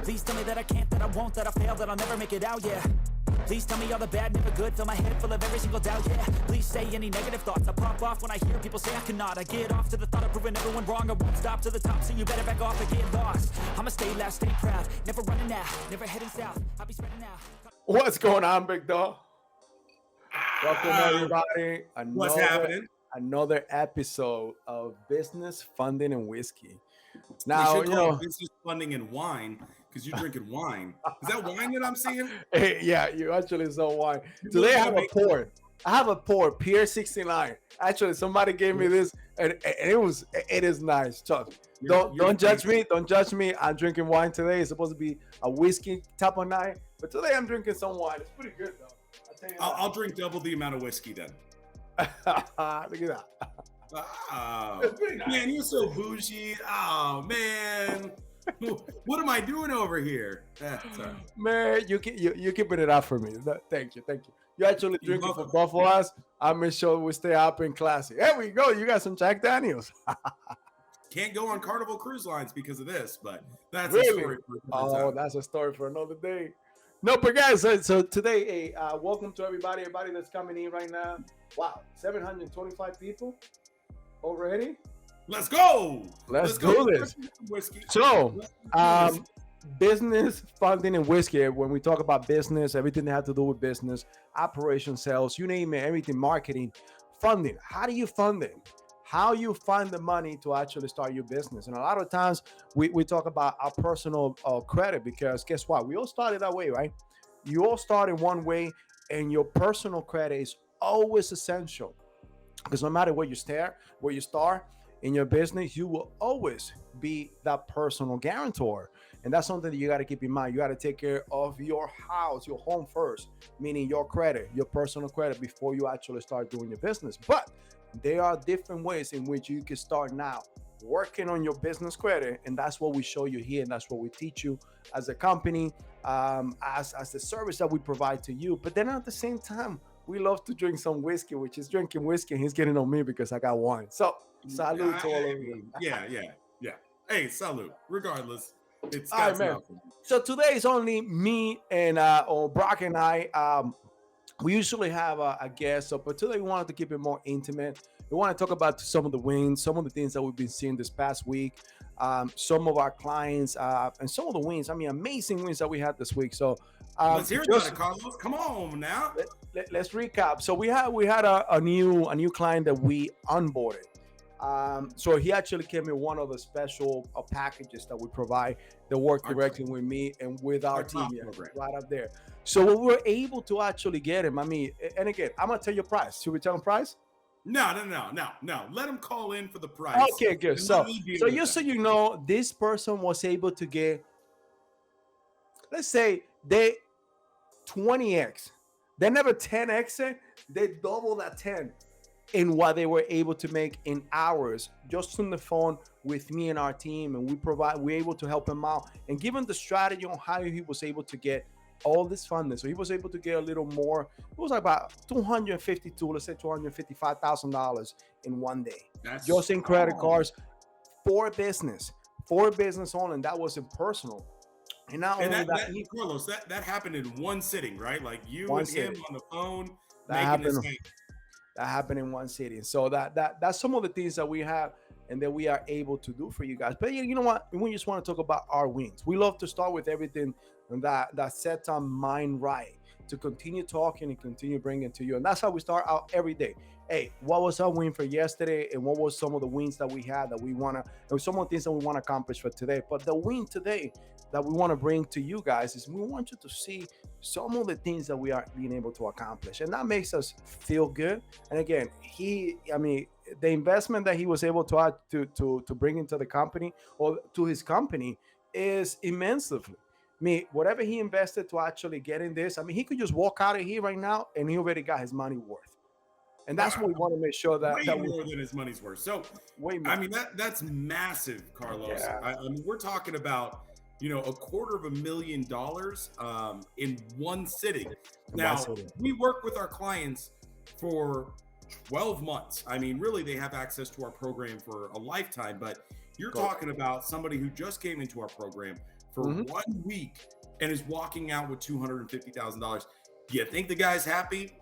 Please tell me that I can't, that I won't, that I fail, that I'll never make it out, yeah. Please tell me all the bad, never good, fill my head full of every single doubt, yeah. Please say any negative thoughts, I pop off when I hear people say I cannot. I get off to the thought of proving everyone wrong, I won't stop to the top, so you better back off and get lost. I'ma stay loud, stay proud, never running out, never heading south, I'll be spreading out. What's going on, big dog? Welcome, everybody. What's happening? Another episode of Business, Funding, and Whiskey. Now, you know, business, funding, and wine, because you're drinking wine. Is that wine that I'm seeing? Hey, yeah, you actually saw wine. Today I have a pour. I have a pour, Pier 69. Actually, somebody gave me this, and it is nice. Trust. Don't judge me. Don't judge me. I'm drinking wine today. It's supposed to be a whiskey type of night, but today I'm drinking some wine. It's pretty good though. I'll drink double the amount of whiskey then. Look at that. Oh, nice. Man, you're so bougie. Oh, man. What am I doing over here? Man, you keeping it up for me. Thank you. You actually drinking for both of us. I'm make sure we stay up and classy. There we go. You got some Jack Daniels. Can't go on Carnival Cruise Lines because of this, but that's really? A story for another time. That's a story for another day. No, but guys, so today, welcome to everybody that's coming in right now. Wow, 725 people already. Let's go. Let's do this. So, business, funding, and whiskey. When we talk about business, everything that has to do with business, operation, sales, you name it, everything, marketing, funding. How do you fund it? How you find the money to actually start your business. And a lot of times we talk about our personal credit, because guess what? We all started that way, right? You all start in one way, and your personal credit is always essential, because no matter where you start in your business, you will always be that personal guarantor. And that's something that you got to keep in mind. You got to take care of your house, your home first, meaning your credit, your personal credit, before you actually start doing your business. But there are different ways in which you can start now working on your business credit, and that's what we show you here, and that's what we teach you as a company, as the service that we provide to you. But then at the same time, we love to drink some whiskey, which is drinking whiskey, and he's getting on me because I got wine. So salute to all of you. Yeah. Hey, salute. Regardless, it's all right, man. So today is only me and Brock and I. We usually have a guest, but today we wanted to keep it more intimate. We want to talk about some of the wins, some of the things that we've been seeing this past week, some of our clients, and some of the wins. I mean, amazing wins that we had this week. So let's hear about it, Carlos. Come on now. Let's recap. So we had a new client that we onboarded. So he actually came in one of the special packages that we provide that work directly with me and with our team right up there. So we were able to actually get him. I mean, and again, I'm gonna tell you price. Should we tell him price? No. Let him call in for the price. Okay, good. So just so you know, this person was able to get, let's say, they 20x. They never 10x it. They double that 10 in what they were able to make in hours, just on the phone with me and our team. And we're able to help him out and give him the strategy on how he was able to get all this funding. So he was able to get a little more. It was like about $255,000 in one day. That's just in credit cards for business only. And that wasn't personal. And not only that, Carlos, that happened in one sitting, right? Like you and him on the phone. That happened in one sitting. So that's some of the things that we have and that we are able to do for you guys. But you know what? We just want to talk about our wins. We love to start with everything that sets our mind right, to continue talking and continue bringing to you. And that's how we start out every day. Hey, what was our win for yesterday? And what was some of the wins that we had that we want to, and some of the things that we want to accomplish for today? But the win today that we want to bring to you guys is we want you to see some of the things that we are being able to accomplish. And that makes us feel good. And again, the investment that he was able to bring into the company or to his company is immense. Whatever he invested to actually get in this, he could just walk out of here right now and he already got his money worth. And that's what we want to make sure that way more than his money's worth. So, that's massive, Carlos. Yeah. We're talking about, $250,000 in one sitting. Now, we work with our clients for 12 months. Really, they have access to our program for a lifetime, but You're talking about somebody who just came into our program for 1 week and is walking out with $250,000. Do you think the guy's happy?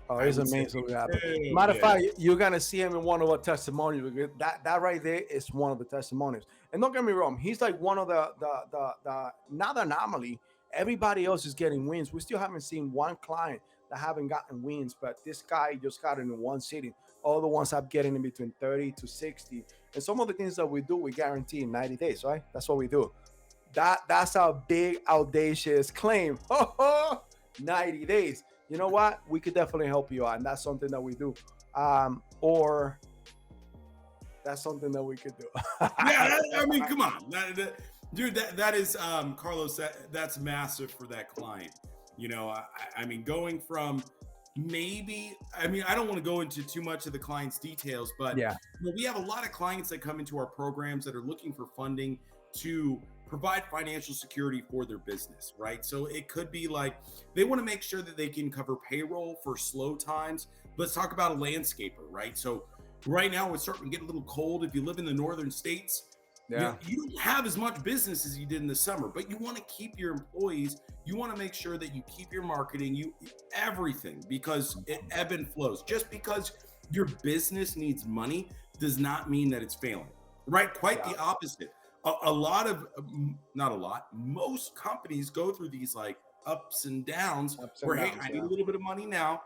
Oh, it's amazing what happened. Matter of fact, you're gonna see him in one of our testimonials. That right there is one of the testimonials. And don't get me wrong, he's like one of the not anomaly. Everybody else is getting wins. We still haven't seen one client that haven't gotten wins, but this guy just got it in one sitting. All the ones I'm getting in between 30 to 60. And some of the things that we do, we guarantee in 90 days, right? That's what we do. That's our big audacious claim. 90 days. You know what? We could definitely help you out, and that's something that we do. Or that's something that we could do. Yeah, I mean, come on, dude. That is Carlos. That's massive for that client. You know, I mean, going from maybe, I mean, I don't want to go into too much of the client's details, but yeah, you know, we have a lot of clients that come into our programs that are looking for funding to provide financial security for their business, right? So it could be like they want to make sure that they can cover payroll for slow times. Let's talk about a landscaper, right? So right now it's starting to get a little cold. If you live in the northern states, yeah, you don't have as much business as you did in the summer, but you want to keep your employees. You want to make sure that you keep your marketing, everything, because it ebb and flows. Just because your business needs money does not mean that it's failing, right? Quite the opposite. Most companies go through these like ups and downs where, hey, I need a little bit of money now.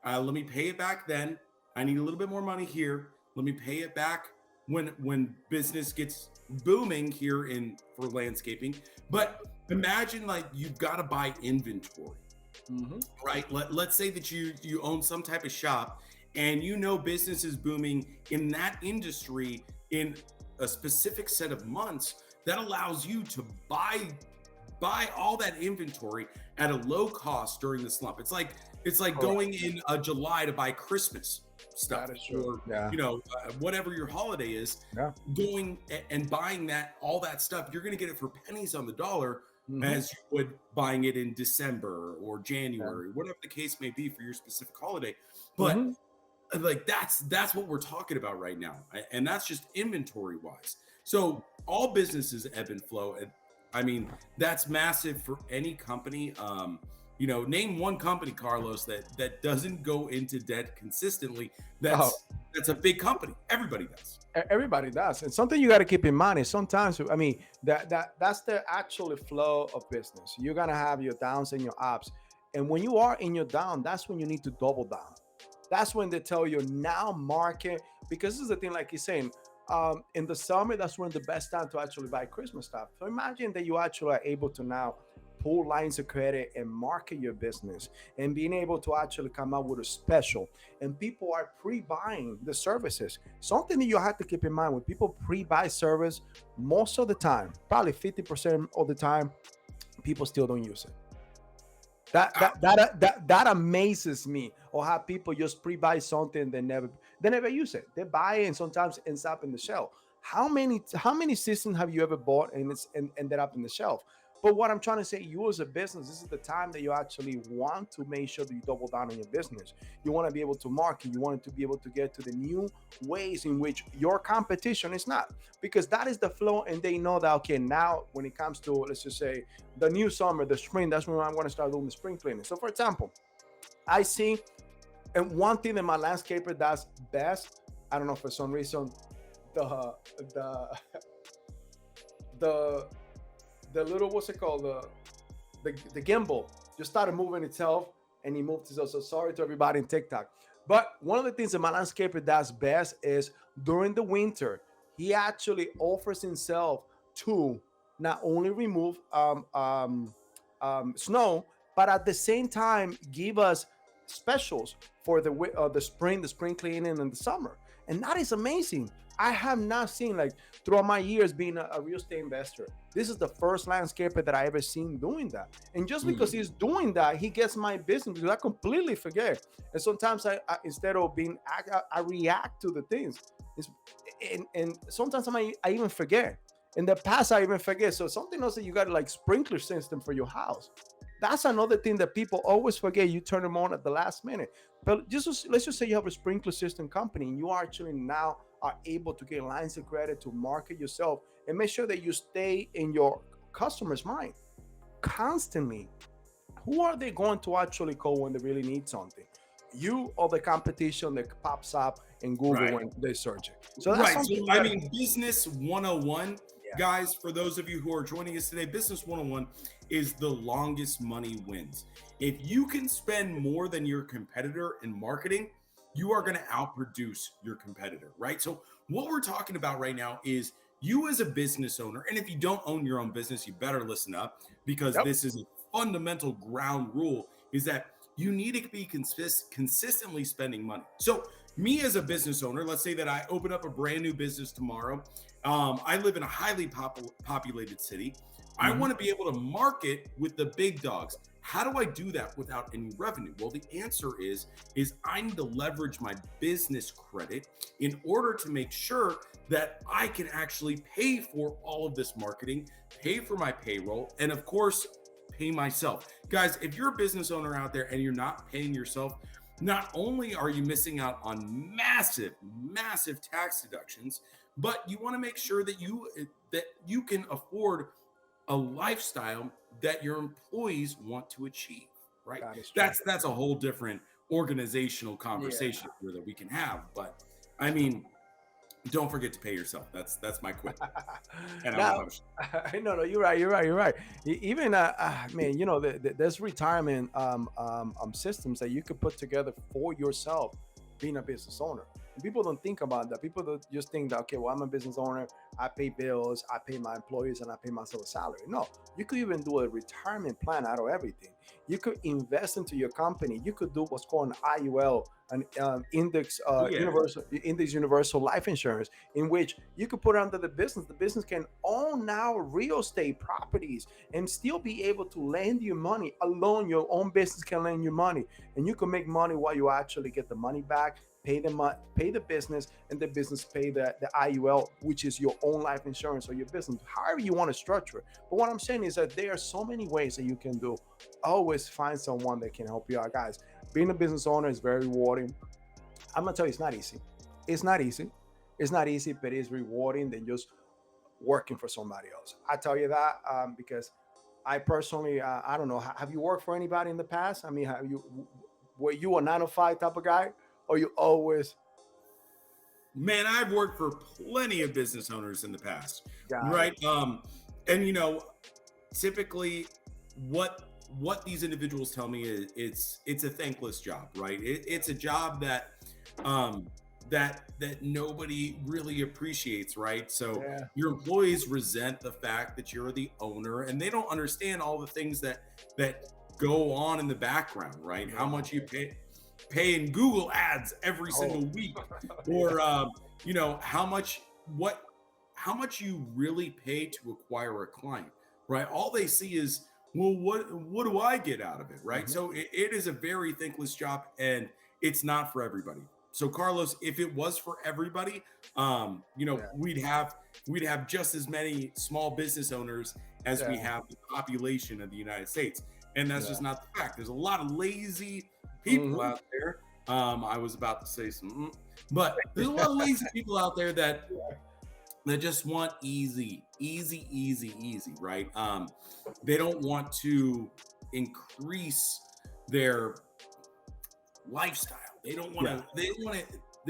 Let me pay it back then. I need a little bit more money here. Let me pay it back when business gets booming here for landscaping. But imagine like you've got to buy inventory, right? Let's say that you own some type of shop and you know business is booming in that industry in a specific set of months. That allows you to buy all that inventory at a low cost during the slump. It's like going in July to buy Christmas stuff, or you know, whatever your holiday is. Going and buying all that stuff, you're going to get it for pennies on the dollar, as you would buying it in December or January, whatever the case may be for your specific holiday. But like that's what we're talking about right now, and that's just inventory wise. So all businesses ebb and flow, and I mean that's massive for any company. You know, name one company, Carlos, that doesn't go into debt consistently. That's a big company. Everybody does. Everybody does. And something you got to keep in mind is sometimes, I mean, that's the actual flow of business. You're gonna have your downs and your ups, and when you are in your down, that's when you need to double down. That's when they tell you now market, because this is the thing, like he's saying, in the summer, that's when the best time to actually buy Christmas stuff. So imagine that you actually are able to now pull lines of credit and market your business and being able to actually come up with a special, and people are pre-buying the services. Something that you have to keep in mind: when people pre-buy service, most of the time, probably 50% of the time, people still don't use it. That amazes me, or how people just pre-buy something they never use it. They buy it and sometimes ends up in the shelf. How many systems have you ever bought and it's ended up in the shelf? But what I'm trying to say, you as a business, this is the time that you actually want to make sure that you double down on your business. You want to be able to market. You want to be able to get to the new ways in which your competition is not, because that is the flow. And they know that, okay, now when it comes to, let's just say, the new summer, the spring, that's when I'm going to start doing the spring cleaning. So for example, I see, and one thing that my landscaper does best, I don't know, for some reason, the little, what's it called, the gimbal just started moving itself, and he moved itself. So sorry to everybody in TikTok. But one of the things that my landscaper does best is during the winter, he actually offers himself to not only remove snow, but at the same time give us specials for the spring cleaning and the summer. And that is amazing. I have not seen, like, throughout my years being a real estate investor, this is the first landscaper that I ever seen doing that. And just because he's doing that, he gets my business, because I completely forget. And sometimes I instead of being, I react to the things. And sometimes I even forget. In the past, I even forget. So something else that you got, like sprinkler system for your house. That's another thing that people always forget. You turn them on at the last minute. But let's just say you have a sprinkler system company, and you are actually now are able to get lines of credit to market yourself and make sure that you stay in your customer's mind constantly. Who are they going to actually call when they really need something? You or the competition that pops up in Google Right. when they search it. So that's Right. So, something I that- mean, Business 101, Yeah. guys, for those of you who are joining us today, Business 101 is the longest money wins. If you can spend more than your competitor in marketing, you are going to outproduce your competitor, right? So, what we're talking about right now is you as a business owner. And if you don't own your own business, you better listen up, because Yep. this is a fundamental ground rule, is that you need to be consistently spending money. So, me as a business owner, let's say that I open up a brand new business tomorrow. I live in a highly populated city. I Mhm. want to be able to market with the big dogs. How do I do that without any revenue? Well, the answer is I need to leverage my business credit in order to make sure that I can actually pay for all of this marketing, pay for my payroll, and of course, pay myself. Guys, if you're a business owner out there and you're not paying yourself, not only are you missing out on massive tax deductions, but you want to make sure that you can afford a lifestyle that your employees want to achieve, right? That is true. That's a whole different organizational conversation here that we can have. But I mean, don't forget to pay yourself. That's my quip. And Now, I'm no, you're right. Even, man, you know, there's retirement systems that you could put together for yourself being a business owner. And people don't think about that. People don't just think that, okay, well, I'm a business owner, I pay bills, I pay my employees, and I pay myself a salary. No, you could even do a retirement plan out of everything. You could invest into your company. You could do what's called an IUL, an universal life insurance, in which you could put under the business. The business can own now real estate properties and still be able to lend you money. Alone, your own business can lend you money, and you can make money while you actually get the money back. Pay the business, and the business pay the IUL, which is your own life insurance or your business, however you want to structure it. But what I'm saying is that there are so many ways that you can do. Always find someone that can help you out, guys. Being a business owner is very rewarding. I'm gonna tell you, it's not easy. It's not easy, but it's rewarding than just working for somebody else. I tell you that because I personally, I don't know. Have you worked for anybody in the past? I mean, were you a 9 to 5 type of guy? Or you always Man, I've worked for plenty of business owners in the past, got right? And you know, typically, what these individuals tell me is it's a thankless job, right? It's a job that that nobody really appreciates, right? So Yeah. your employees resent the fact that you're the owner, and they don't understand all the things that go on in the background, right? How much you pay in Google ads every single week, or you know, how much you really pay to acquire a client, right? All they see is, well, what do I get out of it, right? So it is a very thankless job, and it's not for everybody. So Carlos, if it was for everybody, you know, we'd have just as many small business owners as we have the population of the United States, and that's just not the fact. There's a lot of lazy people out there. I was about to say something, but there's a lot of lazy people out there that just want easy, right? They don't want to increase their lifestyle. They don't want to. They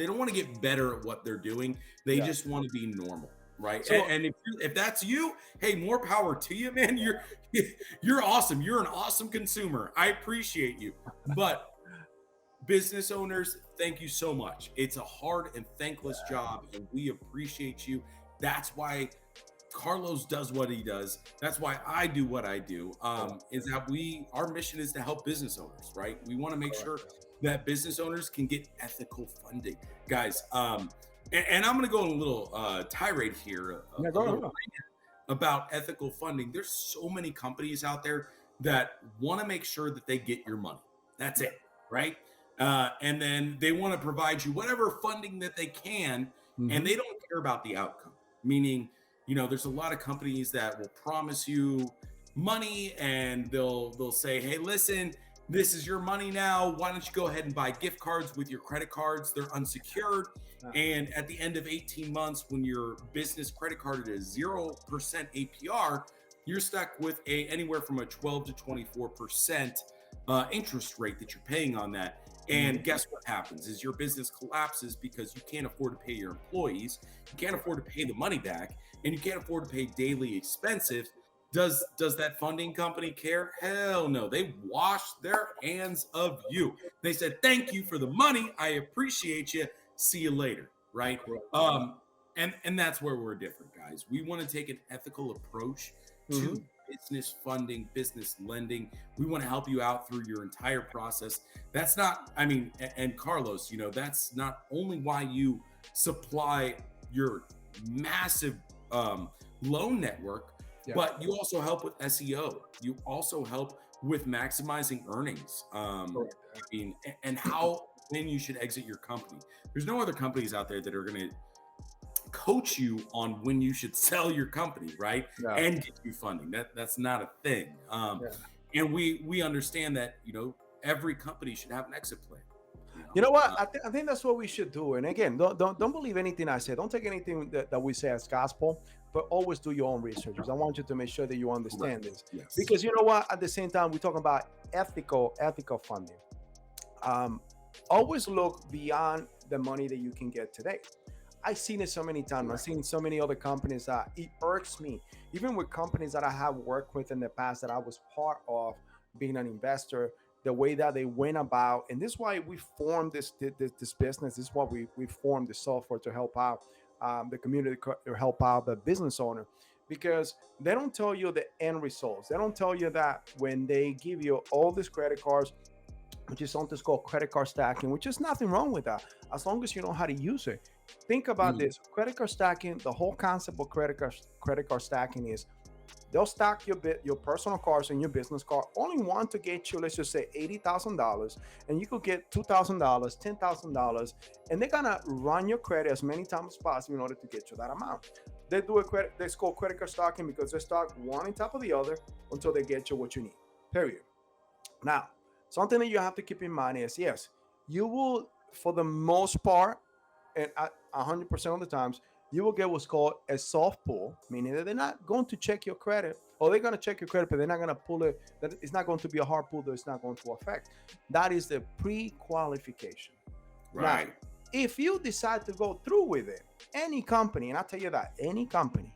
don't want to get better at what they're doing. They just want to be normal, right? So, and if that's you, hey, more power to you, man. You're awesome. You're an awesome consumer. I appreciate you, but business owners, thank you so much. It's a hard and thankless job, and we appreciate you. That's why Carlos does what he does. That's why I do what I do. Is that our mission is to help business owners, right? We want to make sure that business owners can get ethical funding, guys. And I'm going to go on a little tirade here about ethical funding. There's so many companies out there that want to make sure that they get your money. That's it, right? And then they want to provide you whatever funding that they can, and they don't care about the outcome. Meaning, you know, there's a lot of companies that will promise you money, and they'll say, hey, listen, this is your money now. Why don't you go ahead and buy gift cards with your credit cards? They're unsecured. And at the end of 18 months, when your business credit card is 0% APR, you're stuck with anywhere from a 12 to 24% interest rate that you're paying on that. And guess what happens is your business collapses because you can't afford to pay your employees, you can't afford to pay the money back, and you can't afford to pay daily expenses. Does that funding company care? Hell no. They washed their hands of you. They said, thank you for the money. I appreciate you. See you later. Right. And that's where we're different, guys. We want to take an ethical approach to business funding, business lending. We want to help you out through your entire process. That's not, I mean, and Carlos, you know, that's not only why you supply your massive loan network, but you also help with SEO. You also help with maximizing earnings. I mean, and how then you should exit your company. There's no other companies out there that are going to coach you on when you should sell your company, right? And get you funding. That's not a thing. And we understand that, you know, every company should have an exit plan. You know what? I think that's what we should do. And again, don't believe anything I say. Don't take anything that we say as gospel, but always do your own research. I want you to make sure that you understand this. Because you know what? At the same time, we're talking about ethical funding. Always look beyond the money that you can get today. I've seen it so many times. I've seen so many other companies that it irks me. Even with companies that I have worked with in the past that I was part of being an investor, the way that they went about, and this is why we formed this business. This is why we formed the software to help out the community, to help out the business owner, because they don't tell you the end results. They don't tell you that when they give you all these credit cards, which is something called credit card stacking, which is nothing wrong with that, as long as you know how to use it. Think about this: credit card stacking. The whole concept of credit card stacking is they'll stack your personal cards and your business card. Only want to get you, let's just say $80,000, and you could get $2,000, $10,000, and they're gonna run your credit as many times as possible in order to get you that amount. They do a credit. It's called credit card stacking because they stack one on top of the other until they get you what you need. Period. Now, something that you have to keep in mind is, yes, you will, for the most part, and 100% of the times, you will get what's called a soft pull, meaning that they're not going to check your credit, or they're going to check your credit, but they're not going to pull it. That it's not going to be a hard pull that it's not going to affect. That is the pre-qualification. Right. Now, if you decide to go through with it, any company, and I'll tell you that, any company,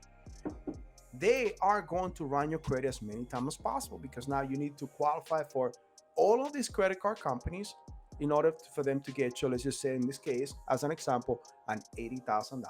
they are going to run your credit as many times as possible, because now you need to qualify for all of these credit card companies in order for them to get you, let's just say in this case, as an example, an $80,000.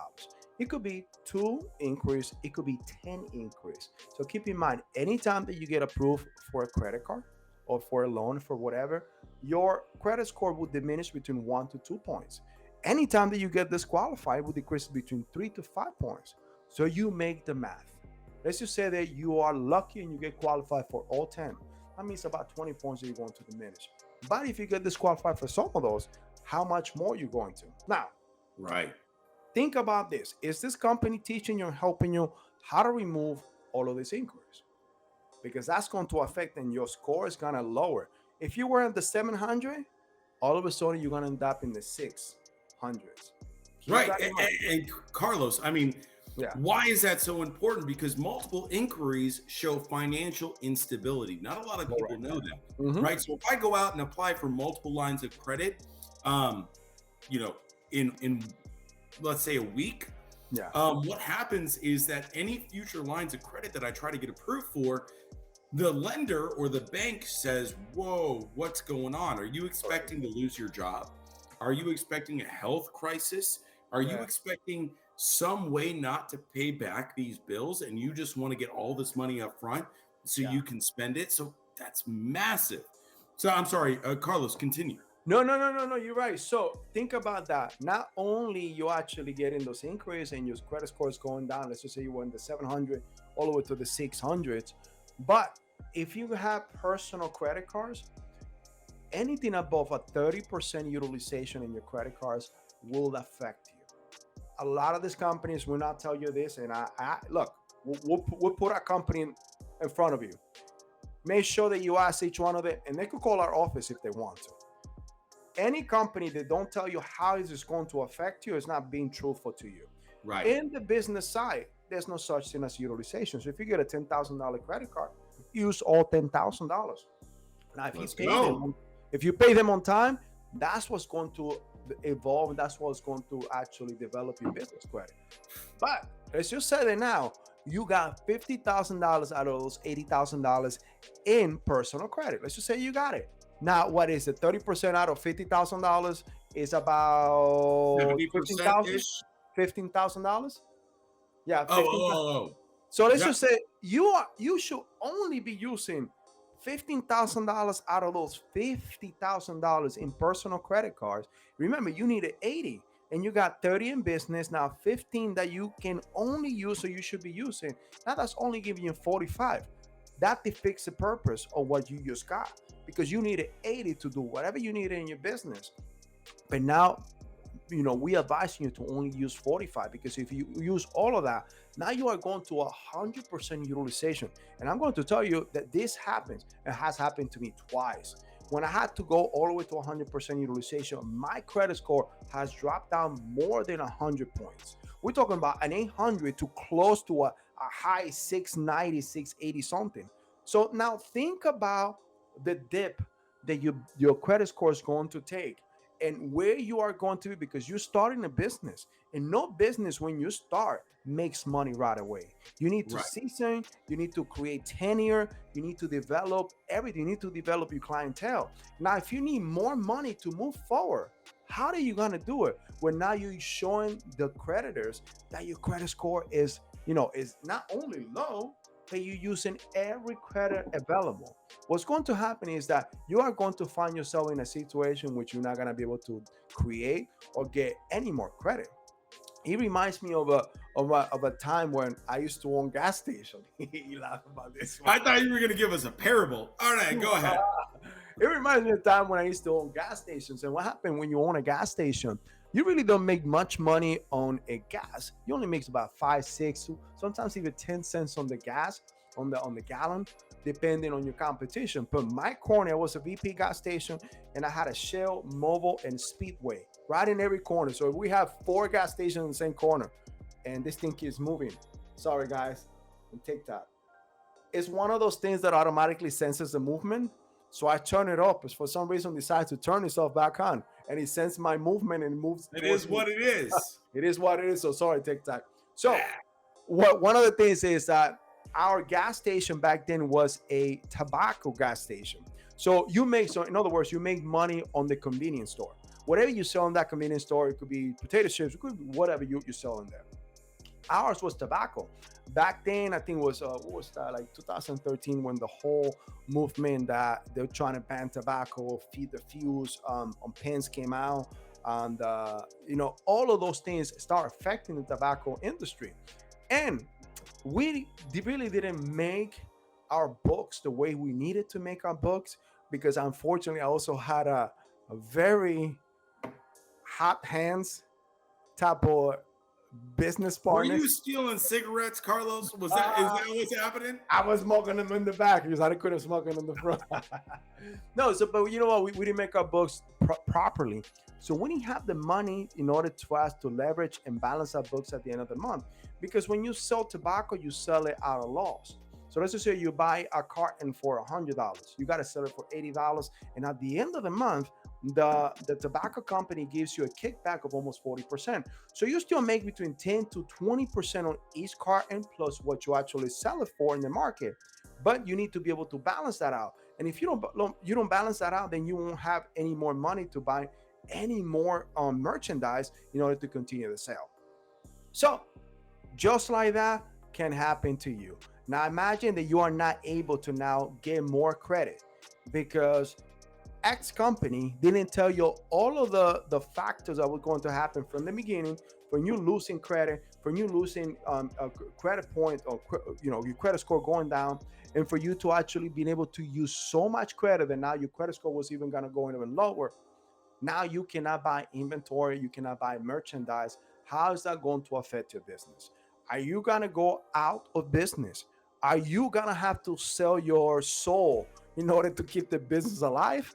It could be 2 increase, it could be 10 increase. So keep in mind, anytime that you get approved for a credit card or for a loan, for whatever, your credit score will diminish between 1 to 2 points. Anytime that you get disqualified, it will decrease between 3 to 5 points. So you make the math. Let's just say that you are lucky and you get qualified for all 10. That means about 20 points that you're going to diminish. But if you get disqualified for some of those, how much more are you going to? Now, think about this. Is this company teaching you and helping you how to remove all of these inquiries? Because that's going to affect, and your score is going to lower. If you were at the 700, all of a sudden you're going to end up in the 600s. Right. And Carlos, I mean, why is that so important? Because multiple inquiries show financial instability. Not a lot of people know that, right? So if I go out and apply for multiple lines of credit, you know, in let's say a week, what happens is that any future lines of credit that I try to get approved for, the lender or the bank says, whoa, what's going on? Are you expecting to lose your job? Are you expecting a health crisis? Are you expecting some way not to pay back these bills, and you just want to get all this money up front so you can spend it? So that's massive. So I'm sorry, Carlos, continue. No, you're right. So think about that. Not only you actually getting those inquiries and your credit score is going down, let's just say you were in the 700 all the way to the 600s, but if you have personal credit cards, anything above a 30% utilization in your credit cards will affect you. A lot of these companies will not tell you this, and I look, we'll put a company in front of you. Make sure that you ask each one of them, and they could call our office if they want to. Any company that don't tell you how is this going to affect you is not being truthful to you. Right. In the business side, there's no such thing as utilization. So if you get a $10,000 credit card, use all $10,000. Now, if you pay them on time, that's what's going to evolve, and that's what's going to actually develop your business credit. But let's just say that now you got $50,000 out of those $80,000 in personal credit. Let's just say you got it. Now, what is it? 30% out of $50,000 is about $15,000. Yeah, $15,000. So let's just say you should only be using $15,000 out of those $50,000 in personal credit cards. Remember, you needed 80, and you got 30 in business. Now 15 that you can only use, or you should be using. Now that's only giving you 45. That defeats the purpose of what you just got, because you needed 80 to do whatever you needed in your business. But now, we advise you to only use 45, because if you use all of that, now you are going to 100% utilization. And I'm going to tell you that this happens. It has happened to me twice. When I had to go all the way to 100% utilization, my credit score has dropped down more than 100 points. We're talking about an 800 to close to a high 690, 680 something. So now think about the dip that your credit score is going to take, and where you are going to be, because you're starting a business, and no business when you start makes money right away. You need to season, you need to create tenure, you need to develop everything, you need to develop your clientele. Now, if you need more money to move forward, how are you going to do it? When now you're showing the creditors that your credit score is not only low, but you're using every credit available. What's going to happen is that you are going to find yourself in a situation which you're not going to be able to create or get any more credit. It reminds me of a time when I used to own gas station. You laugh about this one. I thought you were going to give us a parable. All right, go ahead. It reminds me of a time when I used to own gas stations. And what happened when you own a gas station? You really don't make much money on a gas. You only make about 5, 6, sometimes even 10 cents on the gas, on the gallon, depending on your competition. But my corner was a VP gas station, and I had a Shell, Mobil, and Speedway right in every corner. So we have 4 gas stations in the same corner, and this thing keeps moving. Sorry, guys, on TikTok. It's one of those things that automatically senses the movement. So I turn it up. For some reason, decides to turn itself back on, and it senses my movement and moves. It is what it is. It is what it is. So sorry, TikTok. So one of the things is that our gas station back then was a tobacco gas station. So in other words, you make money on the convenience store. Whatever you sell in that convenience store, it could be potato chips, it could be whatever you sell in there. Ours was tobacco. Back then, I think it was, what was that, like 2013, when the whole movement that they're trying to ban tobacco, feed the fuels on pens came out. And, all of those things start affecting the tobacco industry. And we really didn't make our books the way we needed to make our books, because unfortunately, I also had a very hot hands type of business partner. Were you stealing cigarettes, Carlos? Is that what's happening? I was smoking them in the back because I couldn't smoke them in the front. No, but you know what? We didn't make our books properly. So we didn't have the money in order for us to leverage and balance our books at the end of the month. Because when you sell tobacco, you sell it out of loss. So let's just say you buy a carton for $100. You got to sell it for $80. And at the end of the month, the tobacco company gives you a kickback of almost 40%. So you still make between 10 to 20% on each carton plus what you actually sell it for in the market. But you need to be able to balance that out. And if you don't balance that out, then you won't have any more money to buy any more merchandise in order to continue the sale. So just like that can happen to you. Now imagine that you are not able to now get more credit because X company didn't tell you all of the factors that were going to happen from the beginning, from you losing credit, from you losing a credit point, or your credit score going down, and for you to actually being able to use so much credit that now your credit score was even going to go even lower. Now you cannot buy inventory, you cannot buy merchandise. How is that going to affect your business? Are you going to go out of business? are you gonna have to sell your soul in order to keep the business alive?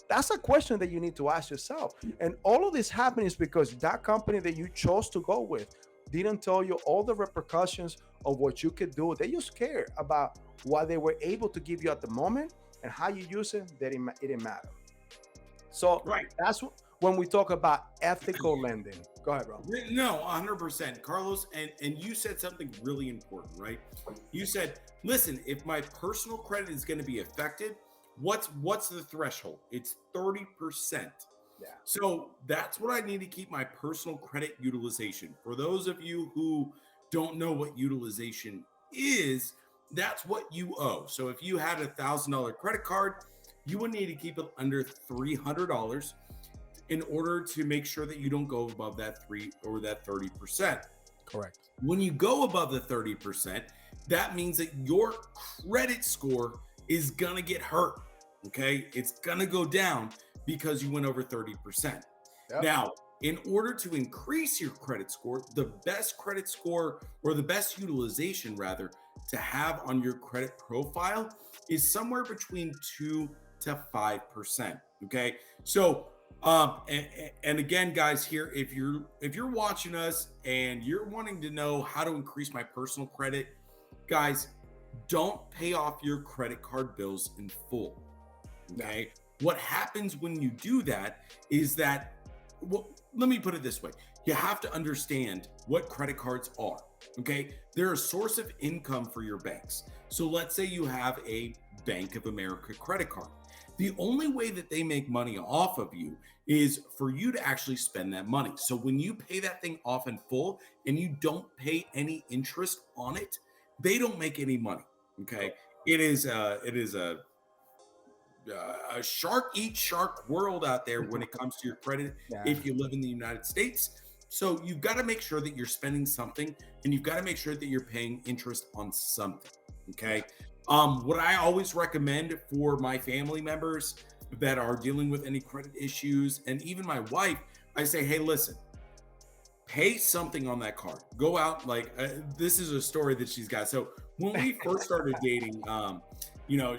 That's a question that you need to ask yourself. And all of this happening is because that company that you chose to go with didn't tell you all the repercussions of what you could do. They just care about what they were able to give you at the moment, and how you use it, that it didn't matter. So Right. that's when we talk about ethical lending. Go ahead, bro. No, 100%. Carlos, and you said something really important, right? You said, listen, if my personal credit is going to be affected, what's the threshold? It's 30%. Yeah. So that's what I need to keep my personal credit utilization. For those of you who don't know what utilization is, that's what you owe. So if you had $1,000 credit card, you would need to keep it under $300 in order to make sure that you don't go above that 30%. Correct. When you go above the 30%, that means that your credit score is gonna get hurt. Okay, it's gonna go down because you went over 30%. Yep. Now, in order to increase your credit score, the best credit score, or the best utilization rather, to have on your credit profile is somewhere between 2 to 5%. Okay, so and again, guys, here, if you're watching us and you're wanting to know how to increase my personal credit, guys, don't pay off your credit card bills in full. Okay, what happens when you do that is that, well, let me put it this way: you have to understand what credit cards are. Okay, they're a source of income for your banks. So let's say you have a Bank of America credit card. The only way that they make money off of you is for you to actually spend that money. So when you pay that thing off in full and you don't pay any interest on it, they don't make any money. Okay, it is a shark eat shark world out there when it comes to your credit. Yeah. If you live in the United States, so you've got to make sure that you're spending something, and you've got to make sure that you're paying interest on something. Okay. What I always recommend for my family members that are dealing with any credit issues, and even my wife, I say, hey, listen, pay something on that card. Go out, like, this is a story that she's got. So when we first started dating,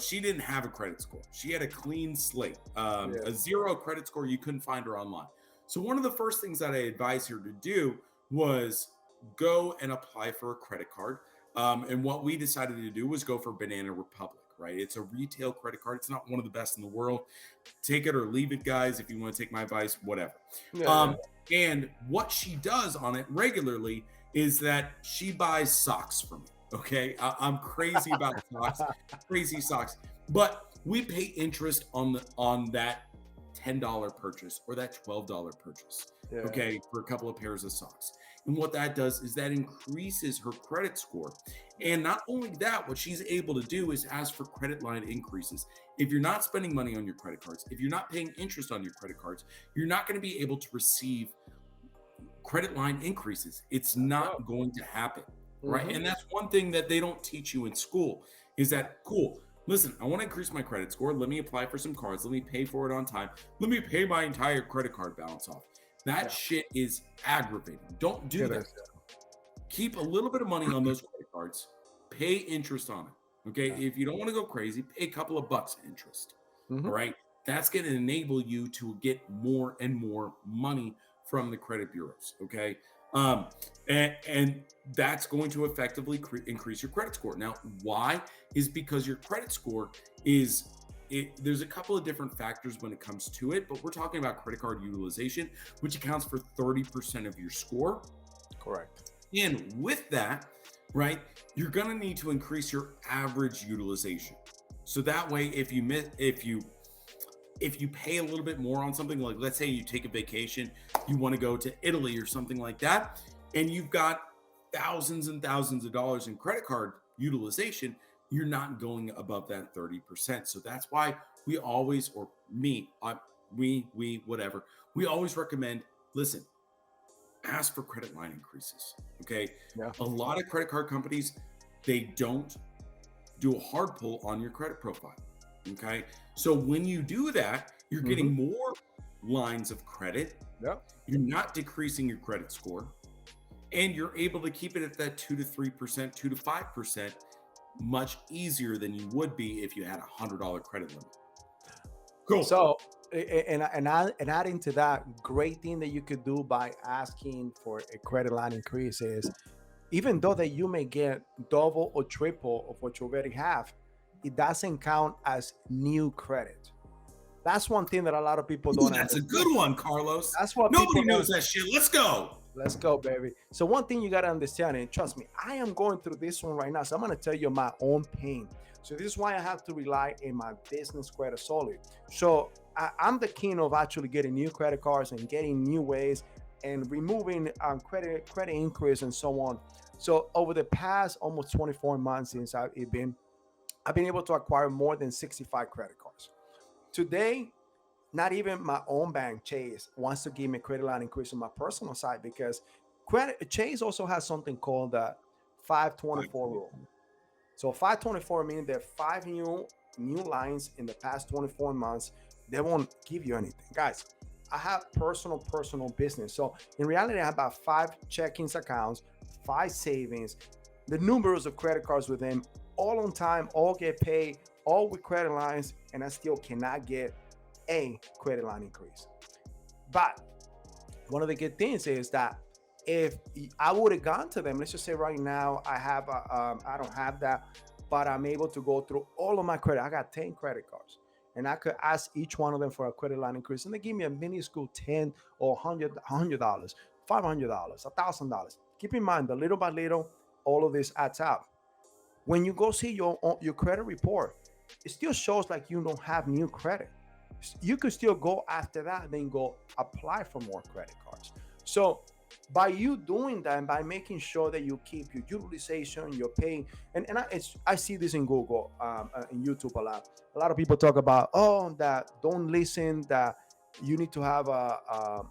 she didn't have a credit score. She had a clean slate, a zero credit score. You couldn't find her online. So one of the first things that I advised her to do was go and apply for a credit card. And what we decided to do was go for Banana Republic, right? It's a retail credit card. It's not one of the best in the world. Take it or leave it, guys. If you want to take my advice, whatever. And what she does on it regularly is that she buys socks for me. Okay, I'm crazy about socks, crazy socks. But we pay interest on that $10 purchase or that $12 purchase. Yeah. Okay, for a couple of pairs of socks. And what that does is that increases her credit score. And not only that, what she's able to do is ask for credit line increases. If you're not spending money on your credit cards, if you're not paying interest on your credit cards, you're not going to be able to receive credit line increases. It's not going to happen, right? And that's one thing that they don't teach you in school is that, cool, listen, I want to increase my credit score. Let me apply for some cards. Let me pay for it on time. Let me pay my entire credit card balance off. That shit is aggravating. Don't do that. Keep a little bit of money on those credit cards. Pay interest on it. Okay. If you don't want to go crazy, pay a couple of bucks interest. All right. That's going to enable you to get more and more money from the credit bureaus. Okay. And that's going to effectively increase your credit score. Now, why? Is because your credit score is there's a couple of different factors when it comes to it, but we're talking about credit card utilization, which accounts for 30% of your score. Correct. And with that, right, you're going to need to increase your average utilization. So that way, if you pay a little bit more on something, like let's say you take a vacation, you want to go to Italy or something like that, and you've got thousands and thousands of dollars in credit card utilization, you're not going above that 30%. So that's why we always, or me, whatever, we always recommend, listen, ask for credit line increases. Okay. Yeah. A lot of credit card companies, they don't do a hard pull on your credit profile. Okay. So when you do that, you're getting more lines of credit. Yep. You're not decreasing your credit score, and you're able to keep it at that 2 to 3%, 2 to 5%. much easier than you would be if you had $100 credit limit. Cool. So, and adding to that, great thing that you could do by asking for a credit line increase is, even though that you may get double or triple of what you already have, it doesn't count as new credit. That's one thing that a lot of people don't That's understand. a good one, Carlos. That's what Nobody people knows that shit. Let's go. Let's go, baby. So one thing you got to understand, and trust me, I am going through this one right now. So I'm going to tell you my own pain. So this is why I have to rely on my business credit solely. So I'm the king of actually getting new credit cards and getting new ways and removing credit increase and so on. So over the past almost 24 months since I've been able to acquire more than 65 credit cards. Today, not even my own bank, Chase, wants to give me credit line increase on my personal side, because Chase also has something called the 524 rule. So 524 means that 5 new lines in the past 24 months, they won't give you anything. Guys, I have personal business. So in reality, I have about 5 checkings accounts, 5 savings, the numerous of credit cards with them, all on time, all get paid, all with credit lines, and I still cannot get a credit line increase. But one of the good things is that if I would have gone to them, let's just say right now I don't have that, but I'm able to go through all of my credit. I got 10 credit cards, and I could ask each one of them for a credit line increase, and they give me a minuscule $10 or $100, $500, $1,000. Keep in mind that little by little, all of this adds up. When you go see your credit report, it still shows like you don't have new credit. You could still go after that and then go apply for more credit cards. So by you doing that and by making sure that you keep your utilization, your paying, and I see this in Google, in YouTube a lot. A lot of people talk about, that don't listen, that you need to have a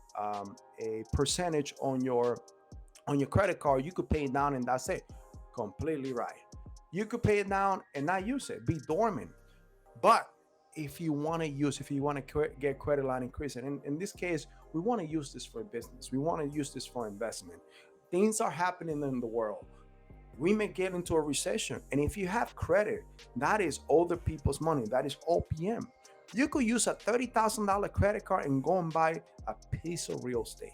percentage on your credit card. You could pay it down and that's it. Completely right. You could pay it down and not use it, be dormant. But if you want to get credit line increase, and in this case, we want to use this for business. We want to use this for investment. Things are happening in the world. We may get into a recession. And if you have credit, that is other people's money. That is OPM. You could use a $30,000 credit card and go and buy a piece of real estate.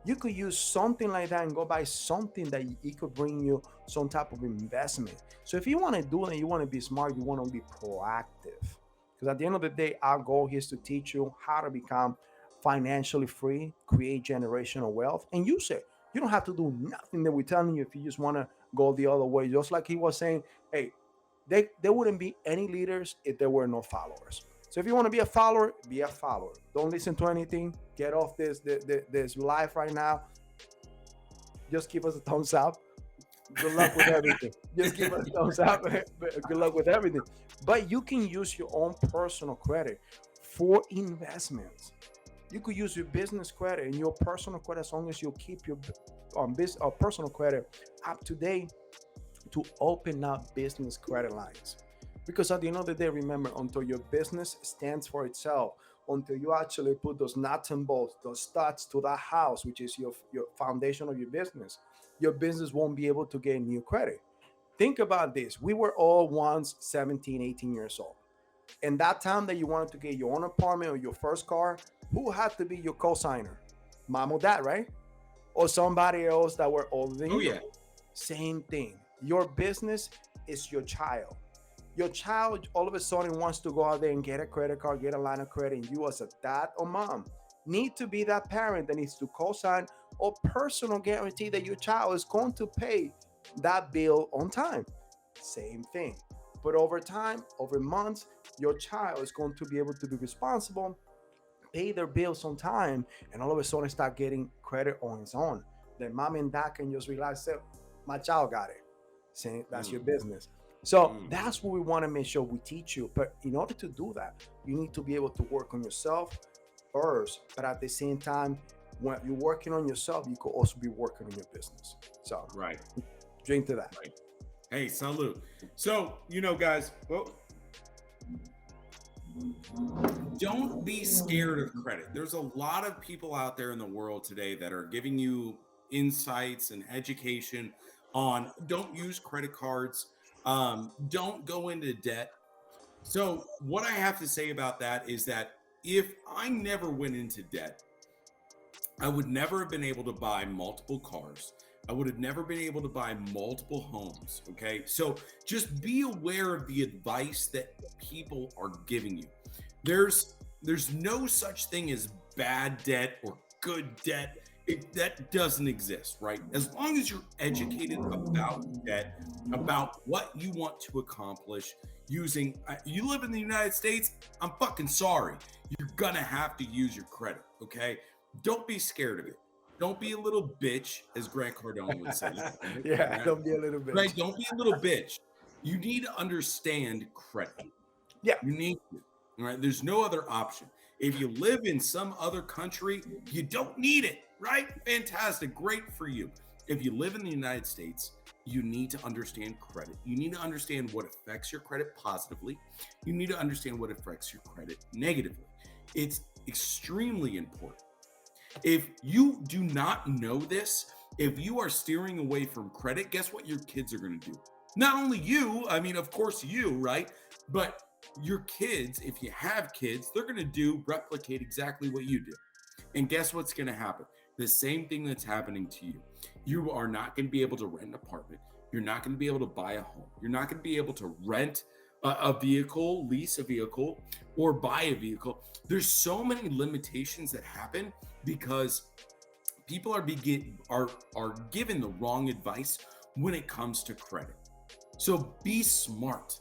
You could use something like that and go buy something that it could bring you some type of investment. So if you want to do it and you want to be smart, you want to be proactive. Because at the end of the day, our goal is to teach you how to become financially free, create generational wealth, and use it. You don't have to do nothing that we're telling you if you just want to go the other way. Just like he was saying, hey, there wouldn't be any leaders if there were no followers. So if you want to be a follower, be a follower. Don't listen to anything. Get off this live right now. Just give us a thumbs up. Good luck with everything. Just give us a thumbs up. Good luck with everything. But you can use your own personal credit for investments. You could use your business credit and your personal credit as long as you keep your personal credit up to date to open up business credit lines. Because at the end of the day, remember, until your business stands for itself, until you actually put those nuts and bolts, those studs to that house, which is your foundation of your business won't be able to get new credit. Think about this. We were all once 17, 18 years old. And that time that you wanted to get your own apartment or your first car, who had to be your co-signer? Mom or dad, right? Or somebody else that were older than you. Yeah. Same thing. Your business is your child. Your child all of a sudden wants to go out there and get a credit card, get a line of credit, and you as a dad or mom need to be that parent that needs to co-sign or personal guarantee that your child is going to pay that bill on time. Same thing. But over time, over months, your child is going to be able to be responsible, pay their bills on time, and all of a sudden start getting credit on its own. Then mom and dad can just realize, my child got it. Saying that's your business. So that's what we want to make sure we teach you. But in order to do that, you need to be able to work on yourself first. But at the same time, when you're working on yourself, you could also be working on your business. So right, drink to that. Right. Hey, salute. So guys, don't be scared of credit. There's a lot of people out there in the world today that are giving you insights and education on don't use credit cards. Don't go into debt. So what I have to say about that is that if I never went into debt, I would never have been able to buy multiple cars. I would have never been able to buy multiple homes. Okay. So just be aware of the advice that people are giving you. There's no such thing as bad debt or good debt. That doesn't exist, right? As long as you're educated about debt, about what you want to accomplish using, you live in the United States, I'm fucking sorry. You're gonna have to use your credit, okay? Don't be scared of it. Don't be a little bitch, as Grant Cardone would say. Right? Yeah, Right? don't be a little bit. Right? Don't be a little bitch. You need to understand credit. Yeah. You need to. All right. There's no other option. If you live in some other country, you don't need it. Right? Fantastic. Great for you. If you live in the United States, you need to understand credit. You need to understand what affects your credit positively. You need to understand what affects your credit negatively. It's extremely important. If you do not know this, if you are steering away from credit, guess what your kids are going to do? Not only you, I mean, of course you, right? But your kids, if you have kids, they're going to replicate exactly what you do. And guess what's going to happen? The same thing that's happening to you. You are not going to be able to rent an apartment. You're not going to be able to buy a home. You're not going to be able to rent a vehicle, lease a vehicle, or buy a vehicle. There's so many limitations that happen because people are given the wrong advice when it comes to credit. So be smart,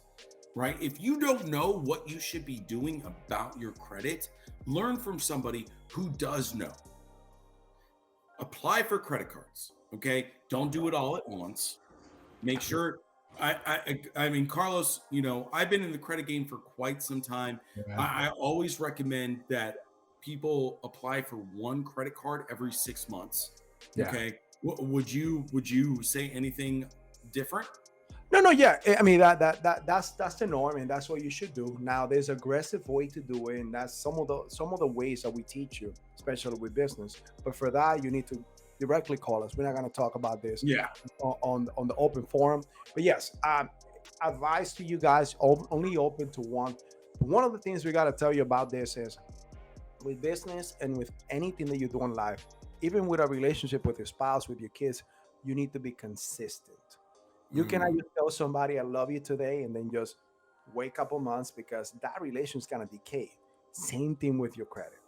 right? If you don't know what you should be doing about your credit, learn from somebody who does know. Apply for credit cards, okay? Don't do it all at once. Make sure. I mean, Carlos, you know, I've been in the credit game for quite some time. Yeah. I always recommend that people apply for one credit card every 6 months. Yeah. Okay. Would you say anything different? No, yeah. I mean that's the norm, and that's what you should do. Now, there's aggressive way to do it, and that's some of the ways that we teach you, especially with business. But for that, you need to directly call us. We're not going to talk about this on the open forum. But yes, advice to you guys, only open to one. But one of the things we got to tell you about this is, with business and with anything that you do in life, even with a relationship with your spouse, with your kids, you need to be consistent. You cannot just tell somebody I love you today and then just wait a couple months, because that relation is going to decay. Same thing with your credit.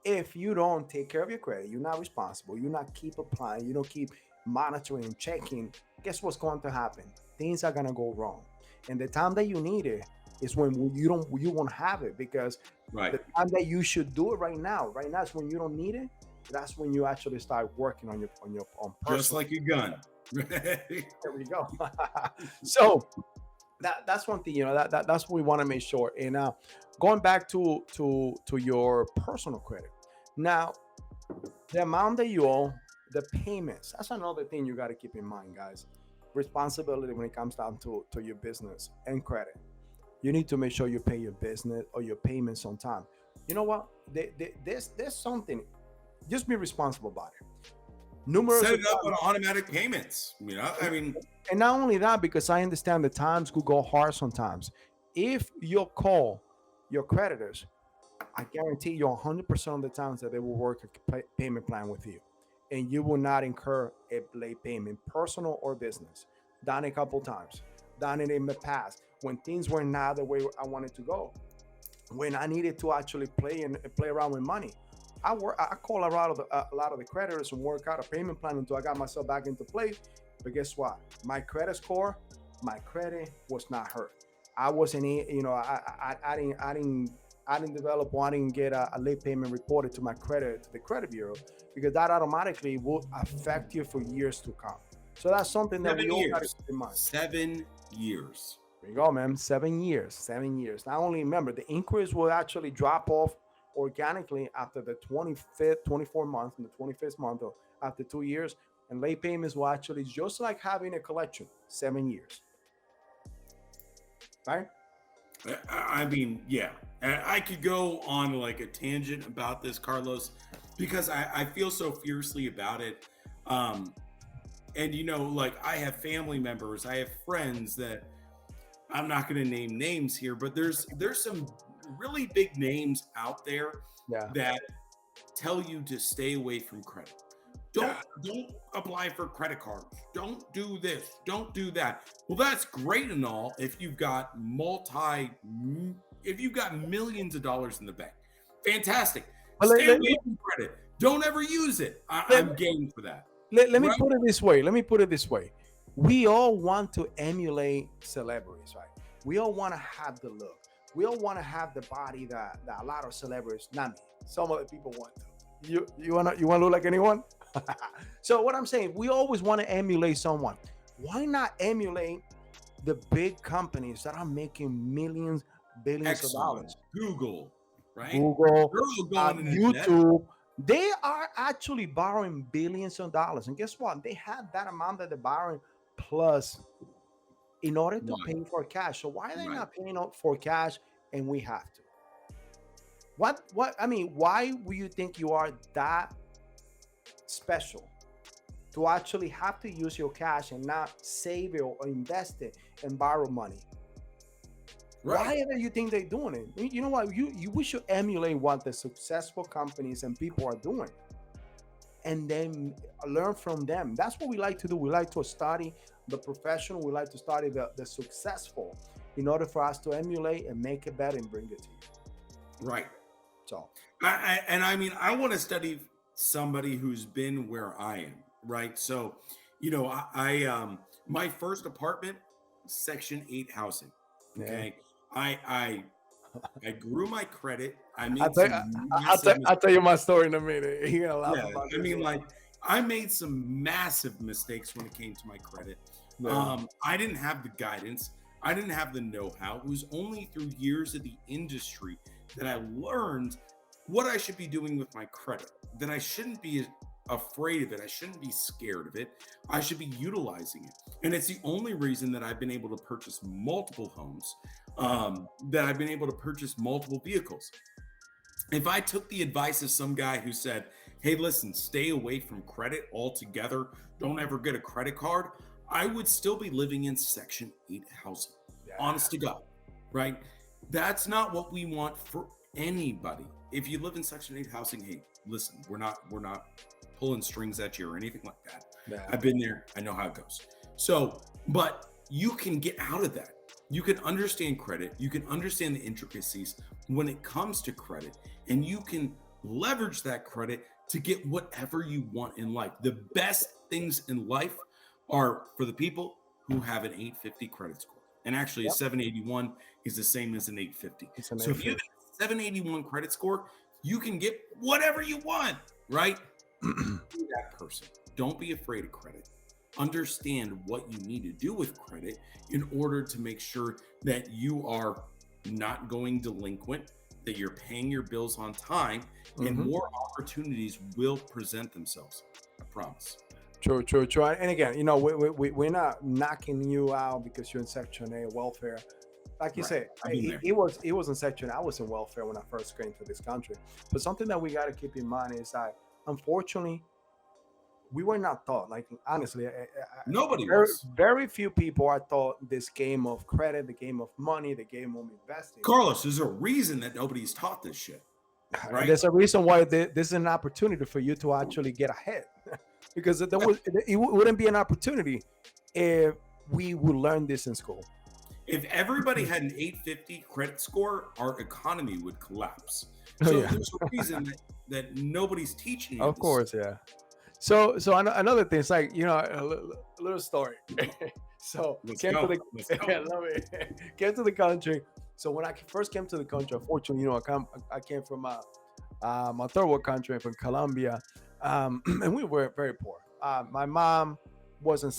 If you don't take care of your credit, you're not responsible, you not keep applying, you don't keep monitoring and checking, guess what's going to happen? Things are going to go wrong. And the time that you need it is when you won't have it, because the time that you should do it right now is when you don't need it. That's when you actually start working on your personal. Just like your gun. There we go. So that's one thing, you know, that's what we want to make sure. And going back to your personal credit, now the amount that you owe, the payments, that's another thing you got to keep in mind, guys. Responsibility when it comes down to your business and credit. You need to make sure you pay your business or your payments on time. You know what? There's something. Just be responsible about it. Set it up on automatic payments. You know, I mean, and not only that, because I understand the times could go hard sometimes. If you call your creditors, I guarantee you 100% of the times that they will work a payment plan with you, and you will not incur a late payment, personal or business. Done a couple times. Done it in the past when things were not the way I wanted to go. When I needed to actually play around with money. I call a lot of the creditors and work out a payment plan until I got myself back into play. But guess what? My credit score, my credit was not hurt. I wasn't, you know, I didn't develop, or I didn't get a late payment reported to the credit bureau, because that automatically will affect you for years to come. So that's something that we all got to keep in mind. 7 years. There you go, man. 7 years. 7 years. Not only, remember, the inquiries will actually drop off organically after the 24th month and the 25th month, or after 2 years, and late payments will actually, just like having a collection, 7 years. Right? I mean, yeah, I could go on like a tangent about this, Carlos, because I feel so fiercely about it. And you know, like, I have family members, I have friends that I'm not going to name names here, but there's some really big names out there that tell you to stay away from credit. Don't apply for credit cards. Don't do this. Don't do that. Well, that's great and all if you've got millions of dollars in the bank. Fantastic. Stay away from credit. Don't ever use it. I'm game for that. Let me put it this way. We all want to emulate celebrities, right? We all want to have the look. We all want to have the body that a lot of celebrities, not me, some other people want to. You want to look like anyone? So what I'm saying, we always want to emulate someone. Why not emulate the big companies that are making millions, billions of dollars? Google, right? Google, YouTube. They are actually borrowing billions of dollars. And guess what? They have that amount that they're borrowing plus in order to pay for cash. So why are they not paying out for cash and we have to? Why will you think you are that special to actually have to use your cash and not save it or invest it and borrow money? Why do you think they're doing it? You know what? We should emulate what the successful companies and people are doing and then learn from them. That's what we like to do. We like to study the professional. We like to study the successful in order for us to emulate and make it better and bring it to you. Right. So, I want to study somebody who's been where I am. Right. So, I my first apartment, Section 8 housing. Okay. I grew my credit. I'll tell you my story in a minute. You're gonna laugh about this. I made some massive mistakes when it came to my credit. I didn't have the guidance. I didn't have the know-how. It was only through years of the industry that I learned what I should be doing with my credit, that I shouldn't be afraid of it. I shouldn't be scared of it. I should be utilizing it. And it's the only reason that I've been able to purchase multiple homes, that I've been able to purchase multiple vehicles. If I took the advice of some guy who said, hey, listen, stay away from credit altogether, don't ever get a credit card, I would still be living in Section 8 housing. Honest to God, right? That's not what we want for anybody. If you live in Section 8 housing, hey, listen, we're not pulling strings at you or anything like that. I've been there. I know how it goes. So, but you can get out of that. You can understand credit. You can understand the intricacies when it comes to credit, and you can leverage that credit to get whatever you want in life. The best things in life are for the people who have an 850 credit score. And actually, a 781 is the same as an 850. So if you have a 781 credit score, you can get whatever you want, right? Be that person. Don't be afraid of credit. Understand what you need to do with credit in order to make sure that you are not going delinquent, that you're paying your bills on time, and more opportunities will present themselves. I promise. True. And again, we're not knocking you out because you're in Section 8 welfare. Like you said, it was in Section 8. I was in welfare when I first came to this country. But something that we got to keep in mind is that, unfortunately, we were not taught. Like, honestly, nobody was. Very few people are taught this game of credit, the game of money, the game of investing. Carlos, there's a reason that nobody's taught this shit. Right? There's a reason why this is an opportunity for you to actually get ahead. Because it wouldn't be an opportunity if we would learn this in school. If everybody had an 850 credit score, our economy would collapse. So there's a reason that nobody's teaching you. Of course, yeah. So another thing is like, a little story. So came to the country. So when I first came to the country, unfortunately, I came from a third world country, from Colombia. And we were very poor. My mom was in